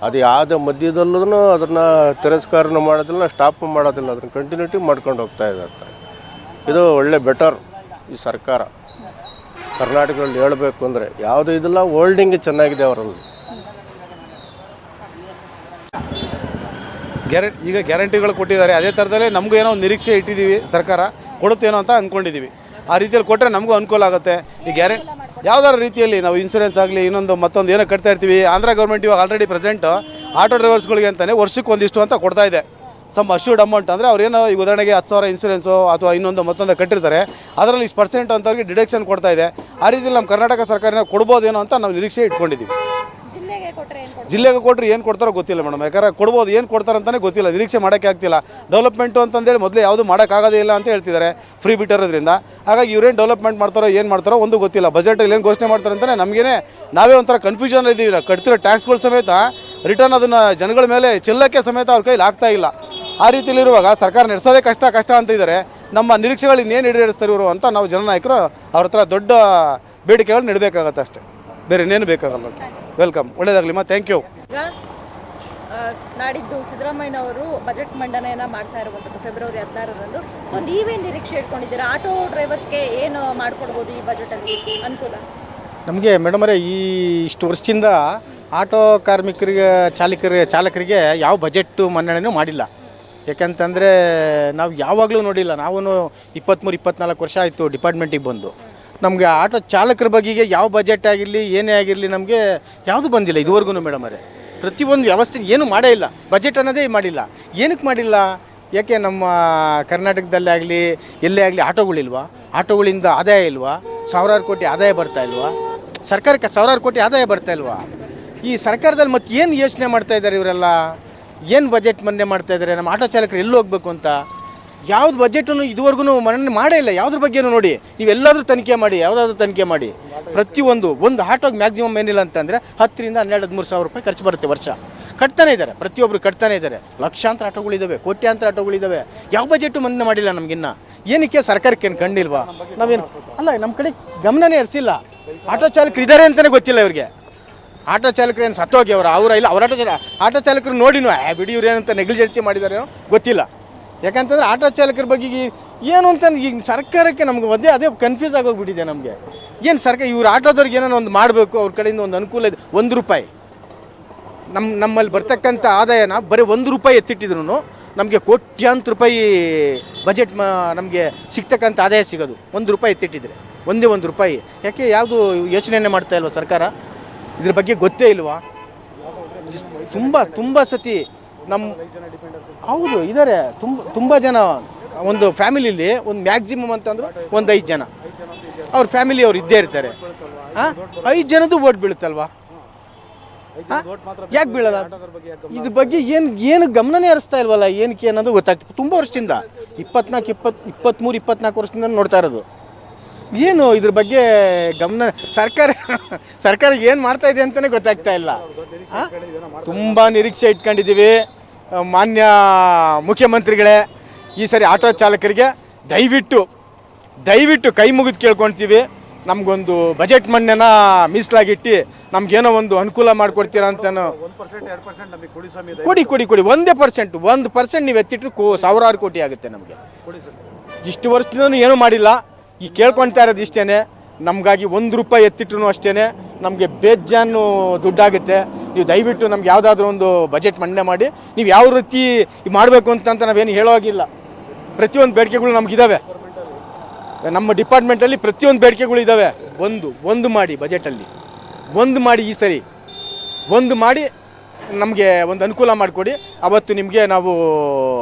ಅದು ಯಾವುದೇ ಮಧ್ಯದಲ್ಲೂ ಅದನ್ನು ತಿರಸ್ಕಾರನ ಮಾಡೋದಿಲ್ಲ, ಸ್ಟಾಪ್ ಮಾಡೋದಿಲ್ಲ, ಅದನ್ನು ಕಂಟಿನ್ಯೂಟಿ ಮಾಡ್ಕೊಂಡು ಹೋಗ್ತಾ ಇದ್ದಾರೆ. ಇದು ಒಳ್ಳೆ ಬೆಟರ್ ಈ ಸರ್ಕಾರ ಕರ್ನಾಟಕದಲ್ಲಿ ಹೇಳಬೇಕು ಅಂದರೆ. ಯಾವುದೂ ಇದಿಲ್ಲ, ಹೋಲ್ಡಿಂಗ್ ಚೆನ್ನಾಗಿದೆ ಅವರಲ್ಲಿ. ಈಗ ಗ್ಯಾರಂಟಿಗಳು ಕೊಟ್ಟಿದ್ದಾರೆ, ಅದೇ ಥರದಲ್ಲೇ ನಮಗೂ ಏನೋ ಒಂದು ನಿರೀಕ್ಷೆ ಇಟ್ಟಿದ್ದೀವಿ. ಸರ್ಕಾರ ಕೊಡುತ್ತೇನೋ ಅಂತ ಅಂದ್ಕೊಂಡಿದ್ದೀವಿ. ಆ ರೀತಿಯಲ್ಲಿ ಕೊಟ್ಟರೆ ನಮಗೂ ಅನುಕೂಲ ಆಗುತ್ತೆ. ಈ ಯಾವ್ದಾದ್ರು ರೀತಿಯಲ್ಲಿ ನಾವು ಇನ್ಶೂರೆನ್ಸ್ ಆಗಲಿ ಮತ್ತೊಂದು ಏನೋ ಕಟ್ತಾ ಇರ್ತೀವಿ. ಆಂಧ್ರ ಗೌರ್ಮೆಂಟ್ ಇವಾಗ ಆಲ್ರೆಡಿ ಪ್ರೆಸೆಂಟು ಆಟೋ ಡ್ರೈವರ್ಸ್ಗಳಿಗೆ ಅಂತಲೇ ವರ್ಷಕ್ಕೆ ಒಂದಿಷ್ಟು ಅಂತ ಕೊಡ್ತಾ ಇದೆ. ಸಮ್ ಅಶ್ಯೂರ್ಡ್ ಅಮೌಂಟ್ ಅಂದರೆ ಅವ್ರೇನೋ ಈಗ ಉದಾಹರಣೆಗೆ 10,000 ಇನ್ಶೂರೆನ್ಸು ಅಥವಾ ಮತ್ತೊಂದು ಕಟ್ಟಿರ್ತಾರೆ, ಅದರಲ್ಲಿ ಇಷ್ಟು % ಅಂತವ್ರಿಗೆ ಡಿಡಕ್ಷನ್ ಕೊಡ್ತಾ ಇದೆ. ಆ ರೀತಿಯಲ್ಲಿ ನಮ್ಮ ಕರ್ನಾಟಕ ಸರ್ಕಾರ ಕೊಡ್ಬೋದೇನೋ ಅಂತ ನಾವು ನಿರೀಕ್ಷೆ ಇಟ್ಕೊಂಡಿದ್ದೀವಿ. ಜಿಲ್ಲೆಗೆ ಕೊಟ್ಟರೆ ಏನು ಕೊಡ್ತಾರೋ ಗೊತ್ತಿಲ್ಲ ಮೇಡಮ್. ಯಾಕಂದರೆ ಕೊಡ್ಬೋದು, ಏನು ಕೊಡ್ತಾರೆ ಅಂತಲೇ ಗೊತ್ತಿಲ್ಲ, ನಿರೀಕ್ಷೆ ಮಾಡೋಕ್ಕೆ ಆಗ್ತಿಲ್ಲ. ಡೆವಲಪ್ಮೆಂಟು ಅಂತಂದೇಳಿ ಮೊದಲೇ ಯಾವುದು ಮಾಡೋಕ್ಕಾಗೋದೇ ಇಲ್ಲ ಅಂತ ಹೇಳ್ತಿದ್ದಾರೆ ಫ್ರೀ ಬಿಟ್ಟಿರೋದ್ರಿಂದ. ಹಾಗಾಗಿ ಇವ್ರೇನು ಡೆವಲಪ್ಮೆಂಟ್ ಮಾಡ್ತಾರೋ ಏನು ಮಾಡ್ತಾರೋ ಒಂದು ಗೊತ್ತಿಲ್ಲ. ಬಜೆಟಲ್ಲಿ ಏನು ಘೋಷಣೆ ಮಾಡ್ತಾರೆ ಅಂತಲೇ ನಮಗೇನೆ ನಾವೇ ಒಂಥರ ಕನ್ಫ್ಯೂಷನ್ ಇದ್ದೀವಿ. ಕಟ್ತಿರೋ ಟ್ಯಾಕ್ಸ್ಗಳು ಸಮೇತ ರಿಟರ್ನ್ ಅದನ್ನು ಜನಗಳ ಮೇಲೆ ಚೆಲ್ಲಕ್ಕೆ ಸಮೇತ ಅವ್ರ ಕೈಲಿ ಆಗ್ತಾ ಇಲ್ಲ. ಆ ರೀತಿಯಲ್ಲಿರುವಾಗ ಸರ್ಕಾರ ನಡೆಸೋದೇ ಕಷ್ಟ ಅಂತ ಇದ್ದಾರೆ. ನಮ್ಮ ನಿರೀಕ್ಷೆಗಳು ಇನ್ನೇನು ಈಡೇರಿಸ್ತಾರೆ ಇವರು ಅಂತ ನಾವು ಜನನಾಯಕರು ಅವ್ರ ಹತ್ರ ದೊಡ್ಡ ಬೇಡಿಕೆಗಳು ನೀಡಬೇಕಾಗತ್ತೆ ಅಷ್ಟೇ, ಬೇರೆ ಇನ್ನೇನು ಬೇಕಾಗಲ್ಲ. ವೆಲ್ಕಮ್, ಒಳ್ಳೆಯದಾಗಲಿಮ್ಮ, ಥ್ಯಾಂಕ್ ಯು. ಈಗ ನಾಡಿದ್ದು ಸಿದ್ದರಾಮಯ್ಯ ಅವರು ಬಜೆಟ್ ಮಂಡನೆಯನ್ನು ಮಾಡ್ತಾ ಇರುವಂಥದ್ದು ಫೆಬ್ರವರಿ 16ರಂದು. ಸೊ ನೀವೇನು ನಿರೀಕ್ಷೆ ಇಟ್ಕೊಂಡಿದ್ದೀರಾ? ಆಟೋ ಡ್ರೈವರ್ಸ್ಗೆ ಏನು ಮಾಡಿಕೊಡ್ಬೋದು ಈ ಬಜೆಟಲ್ಲಿ ಅನುಕೂಲ? ನಮಗೆ ಮೇಡಮ್ ಅವರೇ, ಇಷ್ಟು ವರ್ಷದಿಂದ ಆಟೋ ಕಾರ್ಮಿಕರಿಗೆ ಚಾಲಕರಿಗೆ ಯಾವ ಬಜೆಟ್ ಮನ್ನಣೆನೂ ಮಾಡಿಲ್ಲ. ಯಾಕಂತಂದರೆ ನಾವು ಯಾವಾಗಲೂ ನೋಡಿಲ್ಲ. ನಾವು 23-24 ವರ್ಷ ಆಯಿತು ಡಿಪಾರ್ಟ್ಮೆಂಟಿಗೆ ಬಂದು. ನಮಗೆ ಆಟೋ ಚಾಲಕರ ಬಗೆಗೆ ಯಾವ ಬಜೆಟ್ ಆಗಿರಲಿ ಏನೇ ಆಗಿರಲಿ ನಮಗೆ ಯಾವುದು ಬಂದಿಲ್ಲ ಇದುವರೆಗೂ ಮೇಡಮ್ ಅವರೇ. ಪ್ರತಿಯೊಂದು ವ್ಯವಸ್ಥೆ ಏನೂ ಮಾಡೇ ಇಲ್ಲ. ಬಜೆಟ್ ಅನ್ನೋದೇ ಮಾಡಿಲ್ಲ. ಏನಕ್ಕೆ ಮಾಡಿಲ್ಲ? ಯಾಕೆ ನಮ್ಮ ಕರ್ನಾಟಕದಲ್ಲೇ ಆಗಲಿ ಎಲ್ಲೇ ಆಗಲಿ ಆಟೋಗಳಿಲ್ವಾ? ಆಟೋಗಳಿಂದ ಆದಾಯ ಇಲ್ವಾ? ಸಾವಿರಾರು ಕೋಟಿ ಆದಾಯ ಬರ್ತಾ ಇಲ್ವಾ? ಸರ್ಕಾರಕ್ಕೆ ಸಾವಿರಾರು ಕೋಟಿ ಆದಾಯ ಬರ್ತಾ ಇಲ್ವಾ? ಈ ಸರ್ಕಾರದಲ್ಲಿ ಮತ್ತೆ ಏನು ಯೋಚನೆ ಮಾಡ್ತಾಯಿದ್ದಾರೆ ಇವರೆಲ್ಲ? ಏನು ಬಜೆಟ್ ಮನ್ನಣೆ ಮಾಡ್ತಾಯಿದ್ದಾರೆ? ನಮ್ಮ ಆಟೋ ಚಾಲಕರು ಎಲ್ಲಿ ಹೋಗ್ಬೇಕು ಅಂತ ಯಾವ್ದು ಬಜೆಟನ್ನು ಇದುವರೆಗೂ ಮನ್ನಣೆ ಮಾಡೇ ಇಲ್ಲ. ಯಾವುದ್ರ ಬಗ್ಗೆನೂ ನೋಡಿ, ನೀವೆಲ್ಲಾದರೂ ತನಿಖೆ ಮಾಡಿ, ಯಾವುದಾದ್ರೂ ತನಿಖೆ ಮಾಡಿ. ಪ್ರತಿಯೊಂದು ಆಟೋಗೆ ಮ್ಯಾಕ್ಸಿಮಮ್ ಏನಿಲ್ಲ ಅಂತಂದರೆ 10,000 ರಿಂದ 12,000 ಸಾವಿರ ರೂಪಾಯಿ ಖರ್ಚು ಬರುತ್ತೆ ವರ್ಷ. ಕಟ್ತಾನೆ ಇದ್ದಾರೆ, ಪ್ರತಿಯೊಬ್ಬರು ಕಟ್ತಾನೆ ಇದ್ದಾರೆ. ಲಕ್ಷಾಂತರ ಆಟೋಗಳಿದ್ದಾವೆ, ಕೋಟ್ಯಾಂತರ ಆಟೋಗಳಿದ್ದಾವೆ. ಯಾವ ಬಜೆಟು ಮನ್ನಣೆ ಮಾಡಿಲ್ಲ ನಮಗಿನ್ನ. ಏನಕ್ಕೆ ಸರ್ಕಾರಕ್ಕೆ ಏನು ಕಂಡಿಲ್ವಾ? ನಾವೇನು ಅಲ್ಲ, ನಮ್ಮ ಕಡೆ ಗಮನನೇ ಹರಿಸಿಲ್ಲ. ಆಟೋ ಚಾಲಕರು ಇದ್ದಾರೆ ಅಂತಲೇ ಗೊತ್ತಿಲ್ಲ ಇವ್ರಿಗೆ. ಆಟೋ ಚಾಲಕರು ಏನು ಸತ್ತೋಗ್ಯವ್ರ ಅವರ ಇಲ್ಲ, ಅವ್ರ ಆಟೋ ಚಾಲಕರು ನೋಡಿನೂ ಬಿಡಿ ಇವ್ರು ಏನಂತ ನೆಗ್ಲಿಜೆನ್ಸಿ ಮಾಡಿದಾರೆ ಗೊತ್ತಿಲ್ಲ. ಯಾಕಂತಂದರೆ ಆಟೋ ಚಾಲಕರ ಬಗ್ಗೆ ಏನು ಅಂತ ಈಗ ಸರ್ಕಾರಕ್ಕೆ ನಮ್ಗೆ ಅದೇ ಕನ್ಫ್ಯೂಸ್ ಆಗೋಗ್ಬಿಟ್ಟಿದೆ ನಮಗೆ. ಏನು ಸರ್ಕಾರ ಇವ್ರು ಆಟೋದವ್ರಿಗೆ ಏನೋ ಒಂದು ಮಾಡಬೇಕು, ಅವ್ರ ಕಡೆಯಿಂದ ಒಂದು ಅನುಕೂಲ ಇದೆ. ₹1 ನಮ್ಮಲ್ಲಿ ಬರ್ತಕ್ಕಂಥ ಆದಾಯನ ಬರೀ ₹1 ಎತ್ತಿಟ್ಟಿದ್ರು ನಮಗೆ ಕೋಟ್ಯಾಂತರ ರೂಪಾಯಿ ಬಜೆಟ್ ನಮಗೆ ಸಿಗ್ತಕ್ಕಂಥ ಆದಾಯ ಸಿಗೋದು ₹1 ಎತ್ತಿಟ್ಟಿದ್ರೆ. ಒಂದೇ ₹1. ಯಾಕೆ ಯಾವುದು ಯೋಚನೆಯೇ ಮಾಡ್ತಾ ಇಲ್ವಾ ಸರ್ಕಾರ? ಇದ್ರ ಬಗ್ಗೆ ಗೊತ್ತೇ ಇಲ್ವಾ? ತುಂಬ ಸತಿ ಹೌದು ಇದ್ದಾರೆ, ತುಂಬ ಜನ. ಒಂದು ಫ್ಯಾಮಿಲಿಲಿ ಒಂದು ಮ್ಯಾಕ್ಸಿಮಮ್ ಅಂತಂದ್ರೆ ಒಂದು 5 ಜನ ಅವ್ರ ಫ್ಯಾಮಿಲಿ ಅವ್ರು ಇದ್ದೇ ಇರ್ತಾರೆ. 5 ಜನದ್ದು ಓಟ್ ಬೀಳುತ್ತಲ್ವಾ? ಯಾಕೆ ಬೀಳಲ್ಲ? ಇದ್ರ ಬಗ್ಗೆ ಏನು ಗಮನನೇ ಹರಿಸ್ತಾ ಇಲ್ವಲ್ಲ, ಏನಕ್ಕೆ ಅನ್ನೋದು ಗೊತ್ತಾಗ್ತದೆ. ತುಂಬ ವರ್ಷದಿಂದ 23-24 ವರ್ಷದಿಂದ ನೋಡ್ತಾ ಇರೋದು. ಏನು ಇದ್ರ ಬಗ್ಗೆ ಗಮನ ಸರ್ಕಾರ ಏನು ಮಾಡ್ತಾ ಇದೆ ಅಂತಲೇ ಗೊತ್ತಾಗ್ತಾ ಇಲ್ಲ. ತುಂಬ ನಿರೀಕ್ಷೆ ಇಟ್ಕೊಂಡಿದ್ದೀವಿ. ಮಾನ್ಯ ಮುಖ್ಯಮಂತ್ರಿಗಳೇ, ಈ ಸರಿ ಆಟೋ ಚಾಲಕರಿಗೆ ದಯವಿಟ್ಟು ಕೈ ಮುಗಿದು ಕೇಳ್ಕೊಳ್ತೀವಿ, ನಮಗೊಂದು ಬಜೆಟ್ ಮಣ್ಣೆನ ಮೀಸಲಾಗಿಟ್ಟು ನಮಗೇನೋ ಒಂದು ಅನುಕೂಲ ಮಾಡಿಕೊಡ್ತೀರಾ ಅಂತ. ಕೊಡಿ 1% ನೀವು ಎತ್ತಿಟ್ರು ಸಾವಿರಾರು ಕೋಟಿ ಆಗುತ್ತೆ ನಮಗೆ. ಇಷ್ಟು ವರ್ಷದಿಂದ ಏನೂ ಮಾಡಿಲ್ಲ. ಈ ಕೇಳ್ಕೊಳ್ತಾ ಇರೋದು ಇಷ್ಟೇ, ನಮಗಾಗಿ ₹1 ಎತ್ತಿಟ್ರು ಅಷ್ಟೇ ನಮಗೆ ಬೇಜಾನು ದುಡ್ಡಾಗುತ್ತೆ. ನೀವು ದಯವಿಟ್ಟು ನಮ್ಗೆ ಯಾವುದಾದ್ರೂ ಒಂದು ಬಜೆಟ್ ಮಂಡನೆ ಮಾಡಿ. ನೀವು ಯಾವ ರೀತಿ ಮಾಡಬೇಕು ಅಂತ ನಾವೇನು ಹೇಳೋಗಿಲ್ಲ. ಪ್ರತಿಯೊಂದು ಬೇಡಿಕೆಗಳು ನಮಗಿದ್ದಾವೆ, ನಮ್ಮ ಡಿಪಾರ್ಟ್ಮೆಂಟಲ್ಲಿ ಪ್ರತಿಯೊಂದು ಬೇಡಿಕೆಗಳು ಇದ್ದಾವೆ. ಒಂದು ಮಾಡಿ ಬಜೆಟಲ್ಲಿ ಮಾಡಿ, ಈ ಸರಿ ಮಾಡಿ ನಮಗೆ ಒಂದು ಅನುಕೂಲ ಮಾಡಿಕೊಡಿ. ಅವತ್ತು ನಿಮಗೆ ನಾವು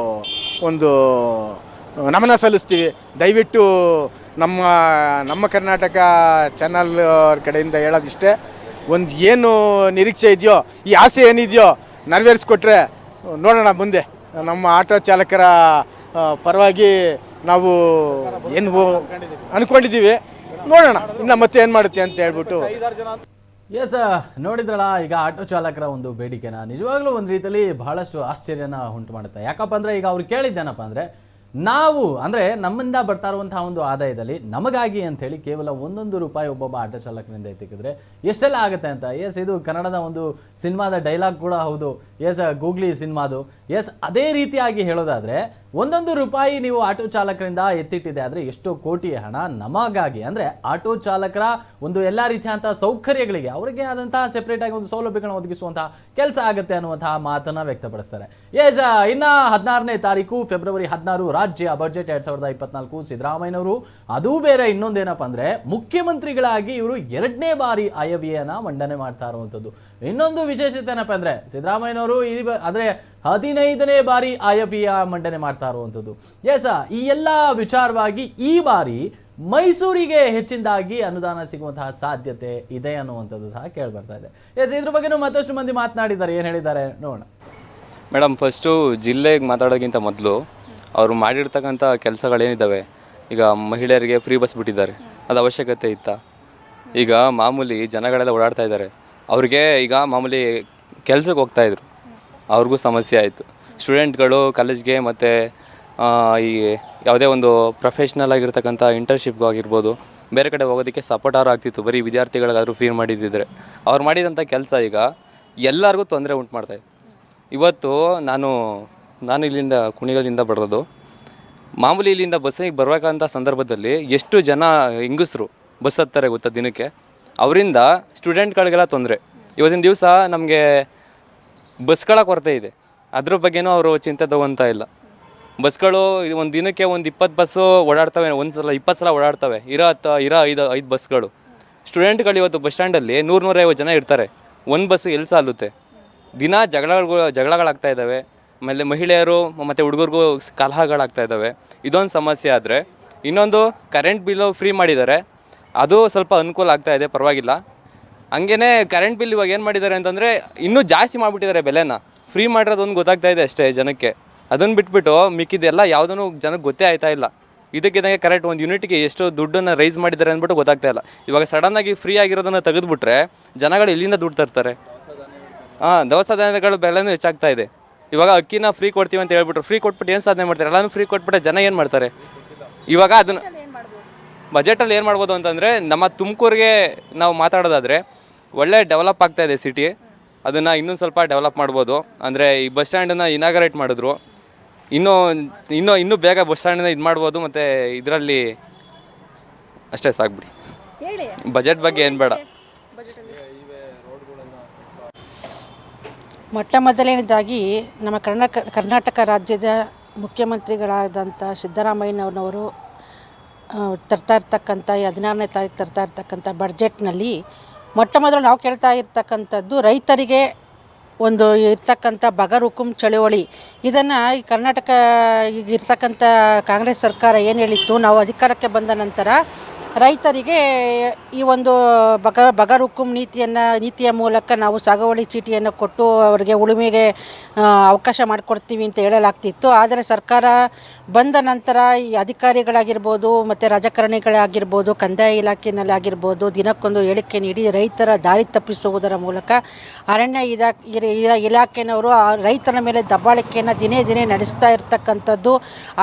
ಒಂದು ನಮನ ಸಲ್ಲಿಸ್ತೀವಿ. ದಯವಿಟ್ಟು ನಮ್ಮ ಕರ್ನಾಟಕ ಚಾನಲ್ ಅವ್ರ ಕಡೆಯಿಂದ ಹೇಳೋದಿಷ್ಟೇ, ಒಂದು ಏನು ನಿರೀಕ್ಷೆ ಇದೆಯೋ, ಈ ಆಸೆ ಏನಿದೆಯೋ ನೆರವೇರಿಸ್ಕೊಟ್ರೆ ನೋಡೋಣ. ಮುಂದೆ ನಮ್ಮ ಆಟೋ ಚಾಲಕರ ಪರವಾಗಿ ನಾವು ಏನು ಅಂದ್ಕೊಂಡಿದ್ದೀವಿ, ನೋಡೋಣ ಇನ್ನು ಮತ್ತೆ ಏನು ಮಾಡುತ್ತೆ ಅಂತ ಹೇಳ್ಬಿಟ್ಟು. ಎಸ್, ನೋಡಿದ್ರಲ್ಲ ಈಗ ಆಟೋ ಚಾಲಕರ ಒಂದು ಬೇಡಿಕೆನ ನಿಜವಾಗ್ಲೂ ಒಂದು ರೀತಿಯಲ್ಲಿ ಬಹಳಷ್ಟು ಆಶ್ಚರ್ಯನ ಉಂಟು ಮಾಡುತ್ತೆ. ಯಾಕಪ್ಪ ಅಂದರೆ ಈಗ ಅವ್ರು ಕೇಳಿದ್ದೇನಪ್ಪ ಅಂದರೆ, ನಾವು ಅಂದರೆ ನಮ್ಮಿಂದ ಬರ್ತಾ ಇರುವಂತಹ ಒಂದು ಆದಾಯದಲ್ಲಿ ನಮಗಾಗಿ ಅಂಥೇಳಿ ಕೇವಲ ₹1 ಒಬ್ಬೊಬ್ಬ ಆಟೋ ಚಾಲಕರಿಂದ ಎತ್ತಿಕಿದ್ರೆ ಎಷ್ಟೆಲ್ಲ ಆಗುತ್ತೆ ಅಂತ. ಎಸ್, ಇದು ಕನ್ನಡದ ಒಂದು ಸಿನಿಮಾದ ಡೈಲಾಗ್ ಕೂಡ ಹೌದು. S, googly ಸಿನಿಮಾದು. ಎಸ್, ಅದೇ ರೀತಿಯಾಗಿ ಹೇಳೋದಾದರೆ ₹1 ನೀವು ಆಟೋ ಚಾಲಕರಿಂದ ಎತ್ತಿಟ್ಟಿದೆ ಆದರೆ ಎಷ್ಟೋ ಕೋಟಿ ಹಣ ನಮಗಾಗಿ, ಅಂದರೆ ಆಟೋ ಚಾಲಕರ ಒಂದು ಎಲ್ಲ ರೀತಿಯಾದಂಥ ಸೌಕರ್ಯಗಳಿಗೆ ಅವರಿಗೆ ಆದಂತಹ ಸೆಪ್ರೇಟಾಗಿ ಒಂದು ಸೌಲಭ್ಯಗಳನ್ನು ಒದಗಿಸುವಂತಹ ಕೆಲಸ ಆಗುತ್ತೆ ಅನ್ನುವಂತಹ ಮಾತನ್ನು ವ್ಯಕ್ತಪಡಿಸ್ತಾರೆ. ಎಸ್, ಇನ್ನು 16ನೇ ತಾರೀಕು ಫೆಬ್ರವರಿ 16 ರಾಜ್ಯ ಬಜೆಟ್ 2024 ಸಿದ್ದರಾಮಯ್ಯನವರು. ಅದು ಬೇರೆ ಇನ್ನೊಂದೇನಪ್ಪ ಅಂದರೆ, ಮುಖ್ಯಮಂತ್ರಿಗಳಾಗಿ ಇವರು 2ನೇ ಬಾರಿ ಆಯವ್ಯಯನ ಮಂಡನೆ ಮಾಡ್ತಾ ಇರುವಂಥದ್ದು. ಇನ್ನೊಂದು ವಿಶೇಷತೆ ಏನಪ್ಪ ಅಂದರೆ, ಸಿದ್ದರಾಮಯ್ಯನವರು ಅಂದರೆ 15ನೇ ಬಾರಿ ಆಯವ್ಯಯ ಮಂಡನೆ ಮಾಡ್ತಾ ಇರುವಂಥದ್ದು. ಎಸ್, ಈ ಎಲ್ಲ ವಿಚಾರವಾಗಿ ಈ ಬಾರಿ ಮೈಸೂರಿಗೆ ಹೆಚ್ಚಿನದಾಗಿ ಅನುದಾನ ಸಿಗುವಂತಹ ಸಾಧ್ಯತೆ ಇದೆ ಅನ್ನುವಂಥದ್ದು ಸಹ ಕೇಳಿಬರ್ತಾ ಇದೆ. ಎಸ್, ಇದ್ರ ಬಗ್ಗೆ ಮತ್ತಷ್ಟು ಮಂದಿ ಮಾತನಾಡಿದ್ದಾರೆ. ಏನು ಹೇಳಿದ್ದಾರೆ ನೋಡೋಣ. ಮೇಡಮ್, ಫಸ್ಟು ಜಿಲ್ಲೆಗೆ ಮಾತಾಡೋಕ್ಕಿಂತ ಮೊದಲು ಅವರು ಮಾಡಿರ್ತಕ್ಕಂಥ ಕೆಲಸಗಳೇನಿದ್ದಾವೆ, ಈಗ ಮಹಿಳೆಯರಿಗೆ ಫ್ರೀ ಬಸ್ ಬಿಟ್ಟಿದ್ದಾರೆ, ಅದು ಅವಶ್ಯಕತೆ ಇತ್ತಾ? ಈಗ ಮಾಮೂಲಿ ಜನಗಳೆಲ್ಲ ಓಡಾಡ್ತಾ ಇದ್ದಾರೆ, ಅವ್ರಿಗೆ ಈಗ ಮಾಮೂಲಿ ಕೆಲಸಕ್ಕೆ ಹೋಗ್ತಾಯಿದ್ರು, ಅವ್ರಿಗೂ ಸಮಸ್ಯೆ ಆಯಿತು. ಸ್ಟೂಡೆಂಟ್ಗಳು ಕಾಲೇಜ್ಗೆ ಮತ್ತು ಈ ಯಾವುದೇ ಒಂದು ಪ್ರೊಫೆಷ್ನಲ್ ಆಗಿರ್ತಕ್ಕಂಥ ಇಂಟರ್ನ್ಶಿಪ್ಗೂ ಆಗಿರ್ಬೋದು, ಬೇರೆ ಕಡೆ ಹೋಗೋದಕ್ಕೆ ಸಪೋರ್ಟಾರು ಆಗ್ತಿತ್ತು, ಬರೀ ವಿದ್ಯಾರ್ಥಿಗಳಿಗಾದರೂ ಫೀ ಮಾಡಿದ್ದಿದ್ರೆ. ಅವ್ರು ಮಾಡಿದಂಥ ಕೆಲಸ ಈಗ ಎಲ್ಲರಿಗೂ ತೊಂದರೆ ಉಂಟು ಮಾಡ್ತಾಯಿತ್ತು. ಇವತ್ತು ನಾನು ಇಲ್ಲಿಂದ ಕುಣಿಗಲಿಂದ ಬರೋದು, ಮಾಮೂಲಿ ಇಲ್ಲಿಂದ ಬಸ್ಸಿಗೆ ಬರಬೇಕಂತ ಸಂದರ್ಭದಲ್ಲಿ ಎಷ್ಟು ಜನ ಹೆಂಗಸರು ಬಸ್ ಹತ್ತಾರೆ ಗೊತ್ತಾ ದಿನಕ್ಕೆ? ಅವರಿಂದ ಸ್ಟೂಡೆಂಟ್ಗಳಿಗೆಲ್ಲ ತೊಂದರೆ. ಇವತ್ತಿನ ದಿವಸ ನಮಗೆ ಬಸ್ಗಳ ಕೊರತೆ ಇದೆ, ಅದ್ರ ಬಗ್ಗೆನೂ ಅವರು ಚಿಂತೆ ತಗೊತಾ ಇಲ್ಲ. ಬಸ್ಗಳು ಒಂದು ದಿನಕ್ಕೆ ಒಂದು 20 ಬಸ್ಸು ಓಡಾಡ್ತವೆ, ಒಂದು ಸಲ 20 ಸಲ ಓಡಾಡ್ತವೆ. ಇರೋ 5 ಬಸ್ಗಳು. ಸ್ಟೂಡೆಂಟ್ಗಳು ಇವತ್ತು ಬಸ್ ಸ್ಟ್ಯಾಂಡಲ್ಲಿ 100-150 ಜನ ಇರ್ತಾರೆ, ಒಂದು ಬಸ್ಸು ಎಲ್ಲಿ ಸಾಲುತ್ತೆ? ದಿನ ಜಗಳಗಳಾಗ್ತಾ ಇದ್ದಾವೆ. ಆಮೇಲೆ ಮಹಿಳೆಯರು ಮತ್ತು ಹುಡುಗರಿಗೂ ಕಲಹಗಳಾಗ್ತಾ ಇದ್ದಾವೆ. ಇದೊಂದು ಸಮಸ್ಯೆ. ಆದರೆ ಇನ್ನೊಂದು, ಕರೆಂಟ್ ಬಿಲ್ಲು ಫ್ರೀ ಮಾಡಿದ್ದಾರೆ, ಅದು ಸ್ವಲ್ಪ ಅನುಕೂಲ ಆಗ್ತಾ ಇದೆ, ಪರವಾಗಿಲ್ಲ. ಹಂಗೇ ಕರೆಂಟ್ ಬಿಲ್ ಇವಾಗ ಏನು ಮಾಡಿದ್ದಾರೆ ಅಂತಂದರೆ ಇನ್ನೂ ಜಾಸ್ತಿ ಮಾಡಿಬಿಟ್ಟಿದ್ದಾರೆ ಬೆಲೆನ. ಫ್ರೀ ಮಾಡಿರೋದೊಂದು ಗೊತ್ತಾಗ್ತಾ ಇದೆ ಅಷ್ಟೇ ಜನಕ್ಕೆ. ಅದನ್ನು ಬಿಟ್ಬಿಟ್ಟು ಮಿಕ್ಕಿದೆಲ್ಲ ಯಾವುದೂ ಜನಕ್ಕೆ ಗೊತ್ತೇ ಆಯ್ತಾ ಇಲ್ಲ. ಇದಕ್ಕಿದ್ದಂಗೆ ಕರೆಕ್ಟ್ ಒಂದು ಯೂನಿಟ್ಗೆ ಎಷ್ಟು ದುಡ್ಡನ್ನು ರೈಸ್ ಮಾಡಿದ್ದಾರೆ ಅಂದ್ಬಿಟ್ಟು ಗೊತ್ತಾಗ್ತಾ ಇಲ್ಲ. ಇವಾಗ ಸಡನ್ನಾಗಿ ಫ್ರೀ ಆಗಿರೋದನ್ನು ತೆಗೆದುಬಿಟ್ರೆ ಜನಗಳು ಎಲ್ಲಿಂದ ದುಡ್ಡು ತರ್ತಾರೆ? ದವಸ ಧಾನ್ಯಗಳ ಬೆಲೆನೂ ಹೆಚ್ಚಾಗ್ತಾ ಇದೆ. ಇವಾಗ ಅಕ್ಕಿನ ಫ್ರೀ ಕೊಡ್ತೀವಿ ಅಂತ ಹೇಳ್ಬಿಟ್ರು, ಫ್ರೀ ಕೊಟ್ಬಿಟ್ಟು ಏನು ಸಾಧನೆ ಮಾಡ್ತಾರೆ? ಎಲ್ಲನೂ ಫ್ರೀ ಕೊಟ್ಬಿಟ್ಟೆ ಜನ ಏನು ಮಾಡ್ತಾರೆ? ಇವಾಗ ಅದನ್ನು ಬಜೆಟಲ್ಲಿ ಏನು ಮಾಡ್ಬೋದು ಅಂತಂದರೆ, ನಮ್ಮ ತುಮಕೂರಿಗೆ ನಾವು ಮಾತಾಡೋದಾದರೆ ಒಳ್ಳೆ ಡೆವಲಪ್ ಆಗ್ತಾಯಿದೆ ಸಿಟಿ, ಅದನ್ನು ಇನ್ನೂ ಸ್ವಲ್ಪ ಡೆವಲಪ್ ಮಾಡ್ಬೋದು. ಅಂದರೆ ಈ ಬಸ್ ಸ್ಟ್ಯಾಂಡನ್ನು ಇನಾಗರೇಟ್ ಮಾಡಿದ್ರು, ಇನ್ನೂ ಬೇಗ ಬಸ್ ಸ್ಟ್ಯಾಂಡನ್ನ ಇದು ಮಾಡ್ಬೋದು. ಮತ್ತು ಇದರಲ್ಲಿ ಅಷ್ಟೇ ಸಾಕ್ಬಿಡಿ. ಬಜೆಟ್ ಬಗ್ಗೆ ಏನು ಬೇಡ. ಮೊಟ್ಟ ಮೊದಲನೇದಾಗಿ ನಮ್ಮ ಕರ್ನಾಟಕ ರಾಜ್ಯದ ಮುಖ್ಯಮಂತ್ರಿಗಳಾದಂಥ ಸಿದ್ದರಾಮಯ್ಯನವರು ತರ್ತಾ ಇರ್ತಕ್ಕಂಥ ಈ 16ನೇ ತಾರೀಕು ತರ್ತಾ ಇರ್ತಕ್ಕಂಥ ಬಡ್ಜೆಟ್ನಲ್ಲಿ ಮೊಟ್ಟ ಮೊದಲು ನಾವು ಕೇಳ್ತಾ ಇರ್ತಕ್ಕಂಥದ್ದು ರೈತರಿಗೆ ಒಂದು ಇರ್ತಕ್ಕಂಥ ಬಗರ್ ಹುಕುಂ ಚಳುವಳಿ. ಇದನ್ನು ಈ ಕರ್ನಾಟಕ ಈಗ ಇರ್ತಕ್ಕಂಥ ಕಾಂಗ್ರೆಸ್ ಸರ್ಕಾರ ಏನು ಹೇಳಿತ್ತು, ನಾವು ಅಧಿಕಾರಕ್ಕೆ ಬಂದ ನಂತರ ರೈತರಿಗೆ ಈ ಒಂದು ಬಗರ್ ಹುಕುಂ ನೀತಿಯ ಮೂಲಕ ನಾವು ಸಾಗುವಳಿ ಚೀಟಿಯನ್ನು ಕೊಟ್ಟು ಅವರಿಗೆ ಉಳುಮೆಗೆ ಅವಕಾಶ ಮಾಡಿಕೊಡ್ತೀವಿ ಅಂತ ಹೇಳಲಾಗ್ತಿತ್ತು. ಆದರೆ ಸರ್ಕಾರ ಬಂದ ನಂತರ ಈ ಅಧಿಕಾರಿಗಳಾಗಿರ್ಬೋದು ಮತ್ತು ರಾಜಕಾರಣಿಗಳಾಗಿರ್ಬೋದು, ಕಂದಾಯ ಇಲಾಖೆಯಲ್ಲಿ ಆಗಿರ್ಬೋದು, ದಿನಕ್ಕೊಂದು ಹೇಳಿಕೆ ನೀಡಿ ರೈತರ ದಾರಿ ತಪ್ಪಿಸುವುದರ ಮೂಲಕ ಅರಣ್ಯ ಇಲಾಖೆನವರು ರೈತರ ಮೇಲೆ ದಬ್ಬಾಳಿಕೆಯನ್ನು ದಿನೇ ದಿನೇ ನಡೆಸ್ತಾ ಇರ್ತಕ್ಕಂಥದ್ದು,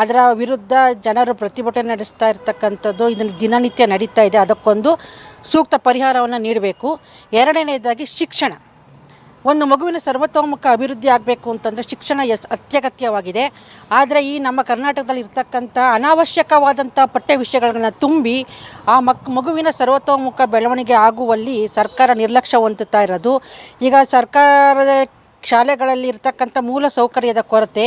ಅದರ ವಿರುದ್ಧ ಜನರು ಪ್ರತಿಭಟನೆ ನಡೆಸ್ತಾ ಇರ್ತಕ್ಕಂಥದ್ದು ಇದನ್ನು ದಿನನಿತ್ಯ ನಡೀತಾ ಇದೆ. ಅದಕ್ಕೊಂದು ಸೂಕ್ತ ಪರಿಹಾರವನ್ನು ನೀಡಬೇಕು. ಎರಡನೇದಾಗಿ ಶಿಕ್ಷಣ. ಒಂದು ಮಗುವಿನ ಸರ್ವತೋಮುಖ ಅಭಿವೃದ್ಧಿ ಆಗಬೇಕು ಅಂತಂದರೆ ಶಿಕ್ಷಣ ಅತ್ಯಗತ್ಯವಾಗಿದೆ. ಆದರೆ ಈ ನಮ್ಮ ಕರ್ನಾಟಕದಲ್ಲಿ ಇರ್ತಕ್ಕಂಥ ಅನಾವಶ್ಯಕವಾದಂಥ ಪಠ್ಯ ವಿಷಯಗಳನ್ನ ತುಂಬಿ ಆ ಮಗುವಿನ ಸರ್ವತೋಮುಖ ಬೆಳವಣಿಗೆ ಆಗುವಲ್ಲಿ ಸರ್ಕಾರ ನಿರ್ಲಕ್ಷ್ಯ ಹೊಂದುತ್ತಾ ಇರೋದು. ಈಗ ಸರ್ಕಾರದ ಶಾಲೆಗಳಲ್ಲಿ ಇರ್ತಕ್ಕಂಥ ಮೂಲ ಸೌಕರ್ಯದ ಕೊರತೆ,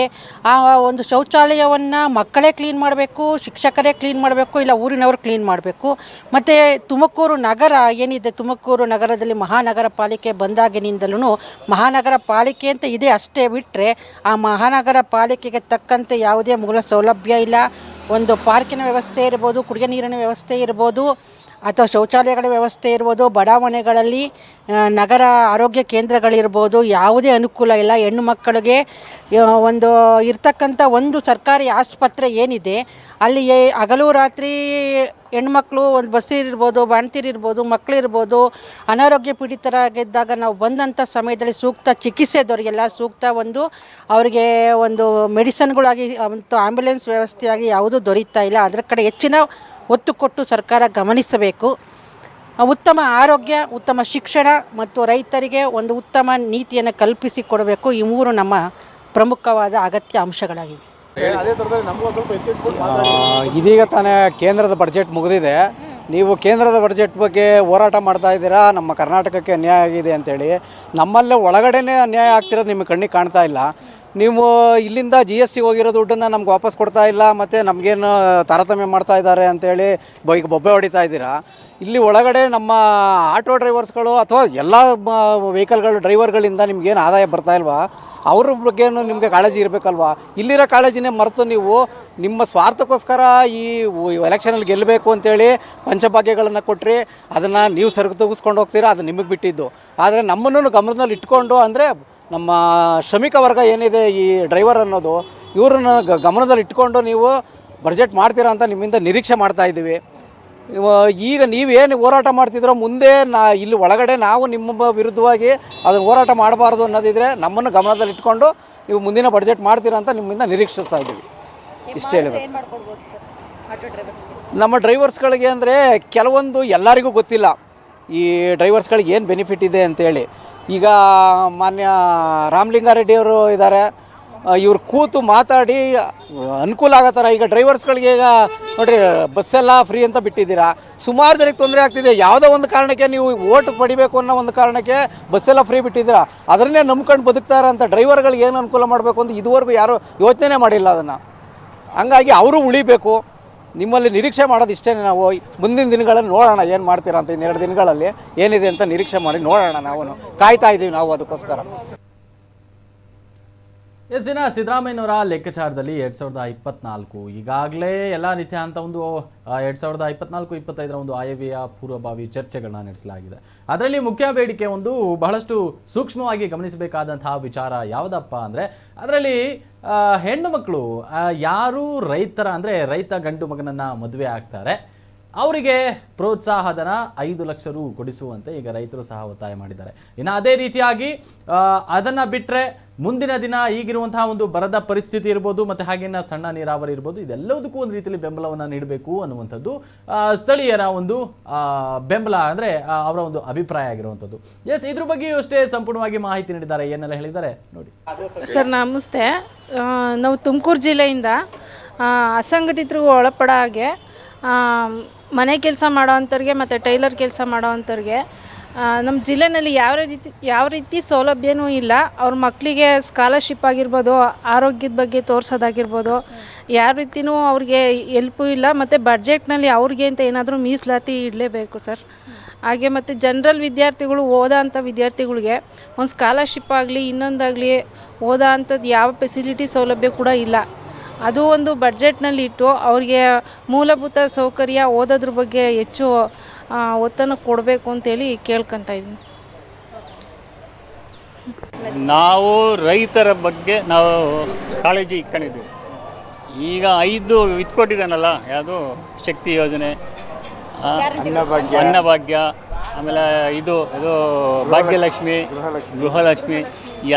ಆ ಒಂದು ಶೌಚಾಲಯವನ್ನು ಮಕ್ಕಳೇ ಕ್ಲೀನ್ ಮಾಡಬೇಕು, ಶಿಕ್ಷಕರೇ ಕ್ಲೀನ್ ಮಾಡಬೇಕು, ಇಲ್ಲ ಊರಿನವರು ಕ್ಲೀನ್ ಮಾಡಬೇಕು. ಮತ್ತು ತುಮಕೂರು ನಗರ ಏನಿದೆ, ತುಮಕೂರು ನಗರದಲ್ಲಿ ಮಹಾನಗರ ಪಾಲಿಕೆ ಬಂದಾಗಿನಿಂದಲೂ ಮಹಾನಗರ ಪಾಲಿಕೆ ಅಂತ ಇದೆ ಅಷ್ಟೇ ಬಿಟ್ಟರೆ ಆ ಮಹಾನಗರ ಪಾಲಿಕೆಗೆ ತಕ್ಕಂತೆ ಯಾವುದೇ ಮೂಲ ಸೌಲಭ್ಯ ಇಲ್ಲ. ಒಂದು ಪಾರ್ಕಿನ ವ್ಯವಸ್ಥೆ ಇರ್ಬೋದು, ಕುಡಿಯೋ ನೀರಿನ ವ್ಯವಸ್ಥೆ ಇರ್ಬೋದು, ಅಥವಾ ಶೌಚಾಲಯಗಳ ವ್ಯವಸ್ಥೆ ಇರ್ಬೋದು, ಬಡಾವಣೆಗಳಲ್ಲಿ ನಗರ ಆರೋಗ್ಯ ಕೇಂದ್ರಗಳಿರ್ಬೋದು, ಯಾವುದೇ ಅನುಕೂಲ ಇಲ್ಲ. ಹೆಣ್ಣು ಮಕ್ಕಳಿಗೆ ಒಂದು ಇರ್ತಕ್ಕಂಥ ಒಂದು ಸರ್ಕಾರಿ ಆಸ್ಪತ್ರೆ ಏನಿದೆ ಅಲ್ಲಿ ಹಗಲು ರಾತ್ರಿ ಹೆಣ್ಮಕ್ಳು ಒಂದು ಬಸ್ಸಿರ್ಬೋದು, ಬಾಣ್ತಿರಿರ್ಬೋದು, ಮಕ್ಕಳಿರ್ಬೋದು ಅನಾರೋಗ್ಯ ಪೀಡಿತರಾಗಿದ್ದಾಗ ನಾವು ಬಂದಂಥ ಸಮಯದಲ್ಲಿ ಸೂಕ್ತ ಚಿಕಿತ್ಸೆ ದೊರೆಯಲ್ಲ. ಸೂಕ್ತ ಅವರಿಗೆ ಒಂದು ಮೆಡಿಸನ್ಗಳಾಗಿ ಮತ್ತು ಆ್ಯಂಬುಲೆನ್ಸ್ ವ್ಯವಸ್ಥೆಯಾಗಿ ಯಾವುದೂ ದೊರೀತಾ ಇಲ್ಲ. ಅದರ ಕಡೆ ಹೆಚ್ಚಿನ ಒತ್ತು ಕೊಟ್ಟು ಸರ್ಕಾರ ಗಮನಿಸಬೇಕು. ಉತ್ತಮ ಆರೋಗ್ಯ, ಉತ್ತಮ ಶಿಕ್ಷಣ ಮತ್ತು ರೈತರಿಗೆ ಒಂದು ಉತ್ತಮ ನೀತಿಯನ್ನು ಕಲ್ಪಿಸಿಕೊಡಬೇಕು. ಈ ಮೂರು ನಮ್ಮ ಪ್ರಮುಖವಾದ ಅಗತ್ಯ ಅಂಶಗಳಾಗಿವೆ. ಇದೀಗ ತಾನೇ ಕೇಂದ್ರದ ಬಡ್ಜೆಟ್ ಮುಗಿದಿದೆ. ನೀವು ಕೇಂದ್ರದ ಬಡ್ಜೆಟ್ ಬಗ್ಗೆ ಹೋರಾಟ ಮಾಡ್ತಾ ಇದ್ದೀರಾ, ನಮ್ಮ ಕರ್ನಾಟಕಕ್ಕೆ ಅನ್ಯಾಯ ಆಗಿದೆ ಅಂತೇಳಿ. ನಮ್ಮಲ್ಲೇ ಒಳಗಡೆನೇ ಅನ್ಯಾಯ ಆಗ್ತಿರೋದು ನಿಮಗೆ ಕಣ್ಣಿಗೆ ಕಾಣ್ತಾ ಇಲ್ಲ. ನೀವು ಇಲ್ಲಿಂದ GST ಹೋಗಿರೋ ದುಡ್ಡನ್ನು ನಮ್ಗೆ ವಾಪಸ್ ಕೊಡ್ತಾ ಇಲ್ಲ, ಮತ್ತು ನಮಗೇನು ತಾರತಮ್ಯ ಮಾಡ್ತಾ ಇದ್ದಾರೆ ಅಂತೇಳಿ ಈಗ ಬೊಬ್ಬೆ ಹೊಡಿತಾ ಇದ್ದೀರಾ. ಇಲ್ಲಿ ಒಳಗಡೆ ನಮ್ಮ ಆಟೋ ಡ್ರೈವರ್ಸ್ಗಳು ಅಥವಾ ಎಲ್ಲ ವೆಹಿಕಲ್ಗಳು ಡ್ರೈವರ್ಗಳಿಂದ ನಿಮ್ಗೇನು ಆದಾಯ ಬರ್ತಾ ಇಲ್ವಾ, ಅವ್ರ ಬಗ್ಗೆನೂ ನಿಮಗೆ ಕಾಳಜಿ ಇರಬೇಕಲ್ವಾ. ಇಲ್ಲಿರೋ ಕಾಳಜಿನೇ ಮರೆತು ನೀವು ನಿಮ್ಮ ಸ್ವಾರ್ಥಕ್ಕೋಸ್ಕರ ಈ ಎಲೆಕ್ಷನಲ್ಲಿ ಗೆಲ್ಲಬೇಕು ಅಂತೇಳಿ ಪಂಚಭಾಗ್ಯಗಳನ್ನು ಕೊಟ್ಟರೆ ಅದನ್ನು ನೀವು ಸರಕು ತೆಗೆಸ್ಕೊಂಡು ಹೋಗ್ತೀರಾ, ಅದು ನಿಮಗೆ ಬಿಟ್ಟಿದ್ದು. ಆದರೆ ನಮ್ಮನ್ನು ಗಮನದಲ್ಲಿ ಇಟ್ಕೊಂಡು, ಅಂದರೆ ನಮ್ಮ ಶ್ರಮಿಕ ವರ್ಗ ಏನಿದೆ ಈ ಡ್ರೈವರ್ ಅನ್ನೋದು, ಇವ್ರನ್ನ ಗಮನದಲ್ಲಿ ಇಟ್ಕೊಂಡು ನೀವು ಬಡ್ಜೆಟ್ ಮಾಡ್ತೀರಾ ಅಂತ ನಿಮ್ಮಿಂದ ನಿರೀಕ್ಷೆ ಮಾಡ್ತಾಯಿದ್ದೀವಿ. ಈಗ ನೀವೇನು ಹೋರಾಟ ಮಾಡ್ತಿದ್ರೋ ಮುಂದೆ ಇಲ್ಲಿ ಒಳಗಡೆ ನಾವು ನಿಮ್ಮ ವಿರುದ್ಧವಾಗಿ ಅದನ್ನು ಹೋರಾಟ ಮಾಡಬಾರ್ದು ಅನ್ನೋದಿದ್ರೆ ನಮ್ಮನ್ನು ಗಮನದಲ್ಲಿ ಇಟ್ಕೊಂಡು ನೀವು ಮುಂದಿನ ಬಡ್ಜೆಟ್ ಮಾಡ್ತೀರಾ ಅಂತ ನಿಮ್ಮಿಂದ ನಿರೀಕ್ಷಿಸ್ತಾ ಇದ್ದೀವಿ. ಇಷ್ಟೇ ಹೇಳಬೇಕು. ನಮ್ಮ ಡ್ರೈವರ್ಸ್ಗಳಿಗೆ ಅಂದರೆ ಕೆಲವೊಂದು ಎಲ್ಲರಿಗೂ ಗೊತ್ತಿಲ್ಲ ಈ ಡ್ರೈವರ್ಸ್ಗಳಿಗೆ ಏನು ಬೆನಿಫಿಟ್ ಇದೆ ಅಂತೇಳಿ. ಈಗ ಮಾನ್ಯ ರಾಮಲಿಂಗಾರೆಡ್ಡಿಯವರು ಇದ್ದಾರೆ, ಇವ್ರು ಕೂತು ಮಾತಾಡಿ ಅನುಕೂಲ ಆಗೋ ಥರ ಈಗ ಡ್ರೈವರ್ಸ್ಗಳಿಗೆ ಈಗ ನೋಡಿರಿ ಬಸ್ಸೆಲ್ಲ ಫ್ರೀ ಅಂತ ಬಿಟ್ಟಿದ್ದೀರಾ. ಸುಮಾರು ಜನಕ್ಕೆ ತೊಂದರೆ ಆಗ್ತಿದೆ. ಯಾವುದೋ ಒಂದು ಕಾರಣಕ್ಕೆ ನೀವು ಓಟ್ ಪಡಿಬೇಕು ಅನ್ನೋ ಒಂದು ಕಾರಣಕ್ಕೆ ಬಸ್ಸೆಲ್ಲ ಫ್ರೀ ಬಿಟ್ಟಿದ್ದೀರಾ. ಅದನ್ನೇ ನಂಬ್ಕೊಂಡು ಬದುಕ್ತಾರೆ ಅಂತ ಡ್ರೈವರ್ಗಳಿಗೆ ಏನು ಅನುಕೂಲ ಮಾಡಬೇಕು ಅಂತ ಇದುವರೆಗೂ ಯಾರೂ ಯೋಚನೆ ಮಾಡಿಲ್ಲ ಅದನ್ನು. ಹಂಗಾಗಿ ಅವರು ಉಳಿಬೇಕು. ನಿಮ್ಮಲ್ಲಿ ನಿರೀಕ್ಷೆ ಮಾಡೋದು ಇಷ್ಟೇ. ನಾವು ಮುಂದಿನ ದಿನಗಳಲ್ಲಿ ನೋಡೋಣ ಏನು ಮಾಡ್ತೀರಾ ಅಂತ. ಇನ್ನೆರಡು ದಿನಗಳಲ್ಲಿ ಏನಿದೆ ಅಂತ ನಿರೀಕ್ಷೆ ಮಾಡಿ ನೋಡೋಣ. ನಾವು ಕಾಯ್ತಾ ಇದ್ದೀವಿ ನಾವು ಅದಕ್ಕೋಸ್ಕರ. ದಿನ ಸಿದ್ದರಾಮಯ್ಯನವರ ಲೆಕ್ಕಾಚಾರದಲ್ಲಿ 2024 ಈಗಾಗಲೇ ಎಲ್ಲ ರೀತಿಯ ಅಂತ ಒಂದು 2024-25 ಒಂದು ಆಯವ್ಯಯ ಪೂರ್ವಭಾವಿ ಚರ್ಚೆಗಳನ್ನ ನಡೆಸಲಾಗಿದೆ. ಅದರಲ್ಲಿ ಮುಖ್ಯ ಬೇಡಿಕೆ ಒಂದು ಬಹಳಷ್ಟು ಸೂಕ್ಷ್ಮವಾಗಿ ಗಮನಿಸಬೇಕಾದಂತಹ ವಿಚಾರ ಯಾವುದಪ್ಪ ಅಂದರೆ, ಅದರಲ್ಲಿ ಹೆಣ್ಣು ಮಕ್ಕಳು ಯಾರು ರೈತರ ಅಂದರೆ ರೈತ ಗಂಡು ಮಗನನ್ನು ಮದುವೆ ಆಗ್ತಾರೆ ಅವರಿಗೆ ಪ್ರೋತ್ಸಾಹಧನ 5 ಲಕ್ಷ ರು ಕೊಡಿಸುವಂತೆ ಈಗ ರೈತರು ಸಹ ಒತ್ತಾಯ ಮಾಡಿದ್ದಾರೆ. ಇನ್ನು ಅದೇ ರೀತಿಯಾಗಿ ಅದನ್ನು ಬಿಟ್ಟರೆ ಮುಂದಿನ ದಿನ ಈಗಿರುವಂತಹ ಒಂದು ಬರದ ಪರಿಸ್ಥಿತಿ ಇರ್ಬೋದು, ಮತ್ತು ಹಾಗೇನ ಸಣ್ಣ ನೀರಾವರಿ ಇರ್ಬೋದು, ಇದೆಲ್ಲದಕ್ಕೂ ಒಂದು ರೀತಿಯಲ್ಲಿ ಬೆಂಬಲವನ್ನು ನೀಡಬೇಕು ಅನ್ನುವಂಥದ್ದು ಸ್ಥಳೀಯರ ಒಂದು ಬೆಂಬಲ, ಅಂದರೆ ಅವರ ಒಂದು ಅಭಿಪ್ರಾಯ ಆಗಿರುವಂಥದ್ದು. ಎಸ್, ಇದ್ರ ಬಗ್ಗೆಯೂ ಅಷ್ಟೇ ಸಂಪೂರ್ಣವಾಗಿ ಮಾಹಿತಿ ನೀಡಿದ್ದಾರೆ. ಏನೆಲ್ಲ ಹೇಳಿದ್ದಾರೆ ನೋಡಿ. ಸರ್ ನಮಸ್ತೆ. ನಾವು ತುಮಕೂರು ಜಿಲ್ಲೆಯಿಂದ ಅಸಂಘಟಿತರಿಗೂ ಒಳಪಡ ಹಾಗೆ ಮನೆ ಕೆಲಸ ಮಾಡೋವಂಥವ್ರಿಗೆ ಮತ್ತು ಟೈಲರ್ ಕೆಲಸ ಮಾಡೋವಂಥವ್ರಿಗೆ ನಮ್ಮ ಜಿಲ್ಲೆಯಲ್ಲಿ ಯಾವ ರೀತಿ ಸೌಲಭ್ಯನೂ ಇಲ್ಲ. ಅವ್ರ ಮಕ್ಕಳಿಗೆ ಸ್ಕಾಲರ್ಶಿಪ್ ಆಗಿರ್ಬೋದು, ಆರೋಗ್ಯದ ಬಗ್ಗೆ ತೋರಿಸೋದಾಗಿರ್ಬೋದು, ಯಾವ ರೀತಿಯೂ ಅವ್ರಿಗೆ ಎಲ್ಪು ಇಲ್ಲ. ಮತ್ತು ಬಡ್ಜೆಟ್ನಲ್ಲಿ ಅವ್ರಿಗೆ ಅಂತ ಏನಾದರೂ ಮೀಸಲಾತಿ ಇಡಲೇಬೇಕು ಸರ್. ಹಾಗೆ ಮತ್ತು ಜನರಲ್ ವಿದ್ಯಾರ್ಥಿಗಳು ಓದೋ ಅಂಥ ವಿದ್ಯಾರ್ಥಿಗಳಿಗೆ ಒಂದು ಸ್ಕಾಲರ್ಶಿಪ್ ಆಗಲಿ ಇನ್ನೊಂದಾಗಲಿ ಓದೋ ಅಂಥದ್ದು ಯಾವ ಫೆಸಿಲಿಟಿ ಸೌಲಭ್ಯ ಕೂಡ ಇಲ್ಲ. ಅದು ಒಂದು ಬಡ್ಜೆಟ್ನಲ್ಲಿ ಇಟ್ಟು ಅವ್ರಿಗೆ ಮೂಲಭೂತ ಸೌಕರ್ಯ ಓದೋದ್ರ ಬಗ್ಗೆ ಹೆಚ್ಚು ಒತ್ತನ್ನು ಕೊಡಬೇಕು ಅಂತೇಳಿ ಕೇಳ್ಕೊತಾ ಇದ್ದೀನಿ. ನಾವು ರೈತರ ಬಗ್ಗೆ ನಾವು ಕಾಳಜಿ ಇಟ್ಕೊಂಡಿದ್ದೀವಿ. ಈಗ 5 ಇದು ಕೊಟ್ಟಿದ್ದಾನಲ್ಲ, ಯಾವುದು ಶಕ್ತಿ ಯೋಜನೆ, ಅನ್ನಭಾಗ್ಯ, ಆಮೇಲೆ ಇದು ಭಾಗ್ಯಲಕ್ಷ್ಮಿ, ಗೃಹಲಕ್ಷ್ಮಿ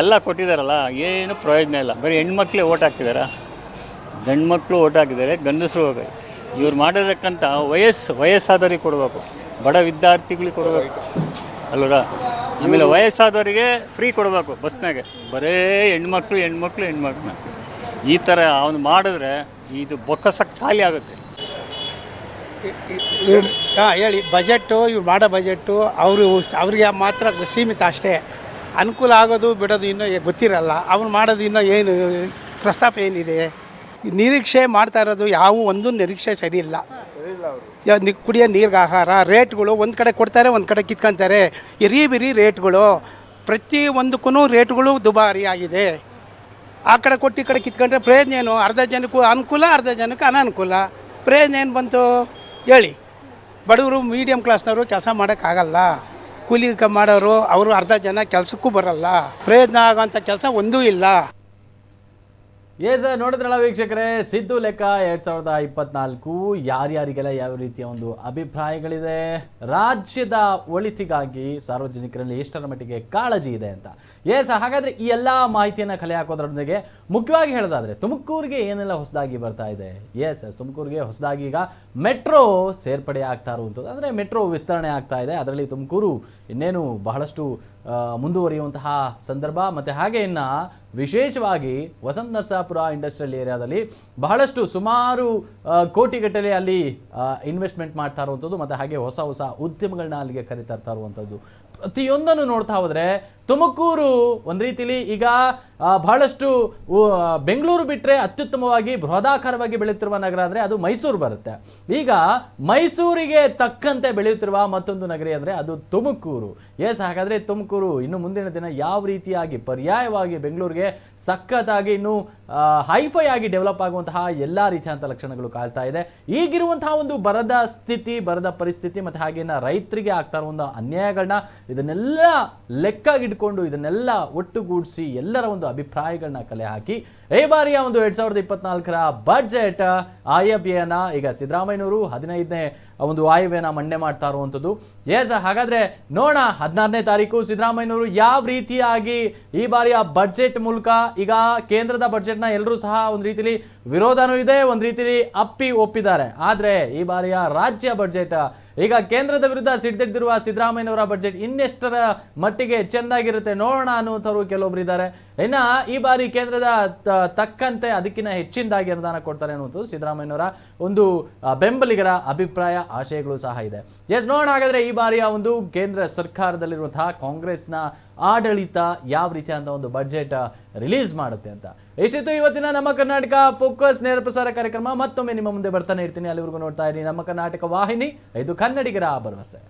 ಎಲ್ಲ ಕೊಟ್ಟಿದ್ದಾರಲ್ಲ, ಏನು ಪ್ರಯೋಜನ ಇಲ್ಲ. ಬರೀ ಹೆಣ್ಮಕ್ಳೇ ಓಟ್ ಹಾಕಿದಾರ, ಗಂಡು ಮಕ್ಕಳು ಓಟ್ ಹಾಕಿದ್ದಾರೆ, ಗಂಡಸರು ಹೋಗಿ. ಇವ್ರು ಮಾಡಿರತಕ್ಕಂಥ ವಯಸ್ಸಾದವ್ರಿಗೆ ಕೊಡಬೇಕು, ಬಡ ವಿದ್ಯಾರ್ಥಿಗಳಿಗೆ ಕೊಡಬೇಕು ಅಲ್ವರ. ಆಮೇಲೆ ವಯಸ್ಸಾದವರಿಗೆ ಫ್ರೀ ಕೊಡಬೇಕು ಬಸ್ನಾಗೆ. ಬರೇ ಹೆಣ್ಮಕ್ಳು ಈ ಥರ ಅವನು ಮಾಡಿದ್ರೆ ಇದು ಬೊಕ್ಕಸ ಖಾಲಿ ಆಗುತ್ತೆ. ಹೇಳಿ ಬಜೆಟ್ಟು ಇವ್ರು ಮಾಡೋ ಬಜೆಟ್ಟು ಅವ್ರಿಗೆ ಮಾತ್ರ ಸೀಮಿತ ಅಷ್ಟೇ. ಅನುಕೂಲ ಆಗೋದು ಬಿಡೋದು ಇನ್ನೂ ಗೊತ್ತಿರಲ್ಲ. ಅವ್ನು ಮಾಡೋದು ಇನ್ನೂ ಏನು ಪ್ರಸ್ತಾಪ ಏನಿದೆ, ನಿರೀಕ್ಷೆ ಮಾಡ್ತಾ ಇರೋದು ಯಾವ ಒಂದು ನಿರೀಕ್ಷೆ ಸರಿ ಇಲ್ಲ. ಕುಡಿಯೋ ನೀರಿಗೆ ಆಹಾರ ರೇಟ್ಗಳು ಒಂದು ಕಡೆ ಕೊಡ್ತಾರೆ, ಒಂದು ಕಡೆ ಕಿತ್ಕೊತಾರೆ. ಬಿರಿ ರೇಟ್ಗಳು, ಪ್ರತಿ ಒಂದಕ್ಕೂ ರೇಟ್ಗಳು ದುಬಾರಿ ಆಗಿದೆ. ಆ ಕಡೆ ಕೊಟ್ಟು ಈ ಕಡೆ ಕಿತ್ಕೊಂಡ್ರೆ ಪ್ರಯೋಜನ ಏನು? ಅರ್ಧ ಜನಕ್ಕೂ ಅನುಕೂಲ, ಅರ್ಧ ಜನಕ್ಕೆ ಅನಾನುಕೂಲ. ಪ್ರಯೋಜನ ಏನು ಬಂತು ಹೇಳಿ? ಬಡವರು ಮೀಡಿಯಮ್ ಕ್ಲಾಸ್ನವರು ಕೆಲಸ ಮಾಡೋಕ್ಕಾಗಲ್ಲ. ಕೂಲಿ ಮಾಡೋರು ಅವರು ಅರ್ಧ ಜನ ಕೆಲಸಕ್ಕೂ ಬರಲ್ಲ. ಪ್ರಯೋಜನ ಆಗೋಂಥ ಕೆಲಸ ಒಂದೂ ಇಲ್ಲ. ಸರ್, ನೋಡಿದ್ರಲ್ಲ ವೀಕ್ಷಕರೇ, ಸಿದ್ದು ಲೆಕ್ಕ 2024 ಯಾರ್ಯಾರಿಗೆಲ್ಲ ಯಾವ ರೀತಿಯ ಒಂದು ಅಭಿಪ್ರಾಯಗಳಿದೆ, ರಾಜ್ಯದ ಒಳಿತಿಗಾಗಿ ಸಾರ್ವಜನಿಕರಲ್ಲಿ ಎಷ್ಟರ ಮಟ್ಟಿಗೆ ಕಾಳಜಿ ಇದೆ ಅಂತ. ಹಾಗಾದರೆ ಈ ಎಲ್ಲ ಮಾಹಿತಿಯನ್ನು ಕಲೆ ಹಾಕೋದ್ರೊಂದಿಗೆ ಮುಖ್ಯವಾಗಿ ಹೇಳೋದಾದರೆ ತುಮಕೂರಿಗೆ ಏನೆಲ್ಲ ಹೊಸದಾಗಿ ಬರ್ತಾ ಇದೆ. ತುಮಕೂರಿಗೆ ಹೊಸದಾಗಿ ಈಗ ಮೆಟ್ರೋ ಸೇರ್ಪಡೆ ಆಗ್ತಾ ಇರುವಂಥದ್ದು, ಅಂದರೆ ಮೆಟ್ರೋ ವಿಸ್ತರಣೆ ಆಗ್ತಾ ಇದೆ. ಅದರಲ್ಲಿ ತುಮಕೂರು ಇನ್ನೇನು ಬಹಳಷ್ಟು ಮುಂದುವರಿಯುವಂತಹ ಸಂದರ್ಭ. ಮತ್ತು ಹಾಗೆ ಇನ್ನು ವಿಶೇಷವಾಗಿ ವಸಂತ ನರಸಾಪುರ ಇಂಡಸ್ಟ್ರಿಯಲ್ ಏರಿಯಾದಲ್ಲಿ ಬಹಳಷ್ಟು ಸುಮಾರು ಕೋಟಿಗಟ್ಟಲೆ ಅಲ್ಲಿ ಇನ್ವೆಸ್ಟ್ಮೆಂಟ್ ಮಾಡ್ತಾ ಇರುವಂಥದ್ದು, ಮತ್ತು ಹಾಗೆ ಹೊಸ ಹೊಸ ಉದ್ಯಮಗಳನ್ನ ಅಲ್ಲಿಗೆ ಕರೀತಾ ಇರುವಂಥದ್ದು. ಪ್ರತಿಯೊಂದನ್ನು ನೋಡ್ತಾ ಹೋದರೆ ತುಮಕೂರು ಒಂದು ರೀತಿಲಿ ಈಗ ಬಹಳಷ್ಟು ಬೆಂಗಳೂರು ಬಿಟ್ಟರೆ ಅತ್ಯುತ್ತಮವಾಗಿ ಬೃಹದಾಕಾರವಾಗಿ ಬೆಳೆಯುತ್ತಿರುವ ನಗರ ಅಂದರೆ ಅದು ಮೈಸೂರು ಬರುತ್ತೆ. ಈಗ ಮೈಸೂರಿಗೆ ತಕ್ಕಂತೆ ಬೆಳೆಯುತ್ತಿರುವ ಮತ್ತೊಂದು ನಗರ ಅಂದರೆ ಅದು ತುಮಕೂರು. ಹಾಗಾದರೆ ತುಮಕೂರು ಇನ್ನು ಮುಂದಿನ ದಿನ ಯಾವ ರೀತಿಯಾಗಿ ಪರ್ಯಾಯವಾಗಿ ಬೆಂಗಳೂರಿಗೆ ಸಖತ್ತಾಗಿ ಇನ್ನು ಹೈಫೈ ಆಗಿ ಡೆವಲಪ್ ಆಗುವಂತಹ ಎಲ್ಲ ರೀತಿಯಾದಂಥ ಲಕ್ಷಣಗಳು ಕಾಣ್ತಾ ಇದೆ. ಈಗಿರುವಂತಹ ಒಂದು ಬರದ ಸ್ಥಿತಿ, ಬರದ ಪರಿಸ್ಥಿತಿ, ಮತ್ತು ಹಾಗೇನ ರೈತರಿಗೆ ಆಗ್ತಾ ಇರುವಂಥ ಅನ್ಯಾಯಗಳನ್ನ ಇದನ್ನೆಲ್ಲ ಲೆಕ್ಕಾಗಿಟ್ಕೊಂಡು ಇದನ್ನೆಲ್ಲ ಒಟ್ಟುಗೂಡಿಸಿ ಎಲ್ಲರ ಒಂದು ಅಭಿಪ್ರಾಯಗಳನ್ನ ಕಲೆ ಹಾಕಿ ಈ ಬಾರಿಯ ಒಂದು 2024ರ ಬಜೆಟ್ ಆಯವ್ಯಯನ ಈಗ ಸಿದ್ದರಾಮಯ್ಯನವರು 15ನೇ ಒಂದು ಆಯವ್ಯಯನ ಮಂಡನೆ ಮಾಡ್ತಾ ಇರುವಂಥದ್ದು. ಹಾಗಾದ್ರೆ ನೋಡೋಣ 16ನೇ ತಾರೀಕು ಸಿದ್ದರಾಮಯ್ಯನವರು ಯಾವ ರೀತಿಯಾಗಿ ಈ ಬಾರಿಯ ಬಜೆಟ್ ಮೂಲಕ, ಈಗ ಕೇಂದ್ರದ ಬಜೆಟ್ನ ಎಲ್ಲರೂ ಸಹ ಒಂದು ರೀತಿಲಿ ವಿರೋಧನೂ ಇದೆ, ಒಂದು ರೀತಿಲಿ ಒಪ್ಪಿದ್ದಾರೆ. ಆದರೆ ಈ ಬಾರಿಯ ರಾಜ್ಯ ಬಜೆಟ್, ಈಗ ಕೇಂದ್ರದ ವಿರುದ್ಧ ಸಿಡಿದೆದ್ದಿರುವ ಸಿದ್ದರಾಮಯ್ಯನವರ ಬಜೆಟ್ ಇನ್ನೆಷ್ಟರ ಮಟ್ಟಿಗೆ ಚೆಂದಾಗಿರುತ್ತೆ ನೋಡೋಣ ಅನ್ನುವಂಥವ್ರು ಕೆಲವೊಬ್ರು ಇದ್ದಾರೆ. ಇನ್ನು ಈ ಬಾರಿ ಕೇಂದ್ರದ ತಕ್ಕಂತೆ ಅದಕ್ಕಿಂತ ಹೆಚ್ಚಿನದಾಗಿ ಅನುದಾನ ಕೊಡ್ತಾರೆ ಅನ್ನುವಂಥದ್ದು ಸಿದ್ದರಾಮಯ್ಯನವರ ಒಂದು ಬೆಂಬಲಿಗರ ಅಭಿಪ್ರಾಯ, ಆಶಯಗಳು ಸಹ ಇದೆ. ನೋಡೋಣ ಹಾಗಾದ್ರೆ ಈ ಬಾರಿಯ ಒಂದು ಕೇಂದ್ರ ಸರ್ಕಾರದಲ್ಲಿರುವಂತಹ ಕಾಂಗ್ರೆಸ್ನ ಆಡಳಿತ ಯಾವ ರೀತಿಯಾದ ಒಂದು ಬಜೆಟ್ ರಿಲೀಸ್ ಮಾಡುತ್ತೆ ಅಂತ. ಇಷ್ಟಿತ್ತು ಇವತ್ತಿನ ನಮ್ಮ ಕರ್ನಾಟಕ ಫೋಕಸ್ ನೇರ ಪ್ರಸಾರ ಕಾರ್ಯಕ್ರಮ. ಮತ್ತೊಮ್ಮೆ ನಿಮ್ಮ ಮುಂದೆ ಬರ್ತಾನೆ ಇರ್ತೀನಿ. ಅಲ್ಲಿವರೆಗೂ ನೋಡ್ತಾ ಇರಿ ನಮ್ಮ ಕರ್ನಾಟಕ ವಾಹಿನಿ, ಇದು ಕನ್ನಡಿಗರ ಭರವಸೆ.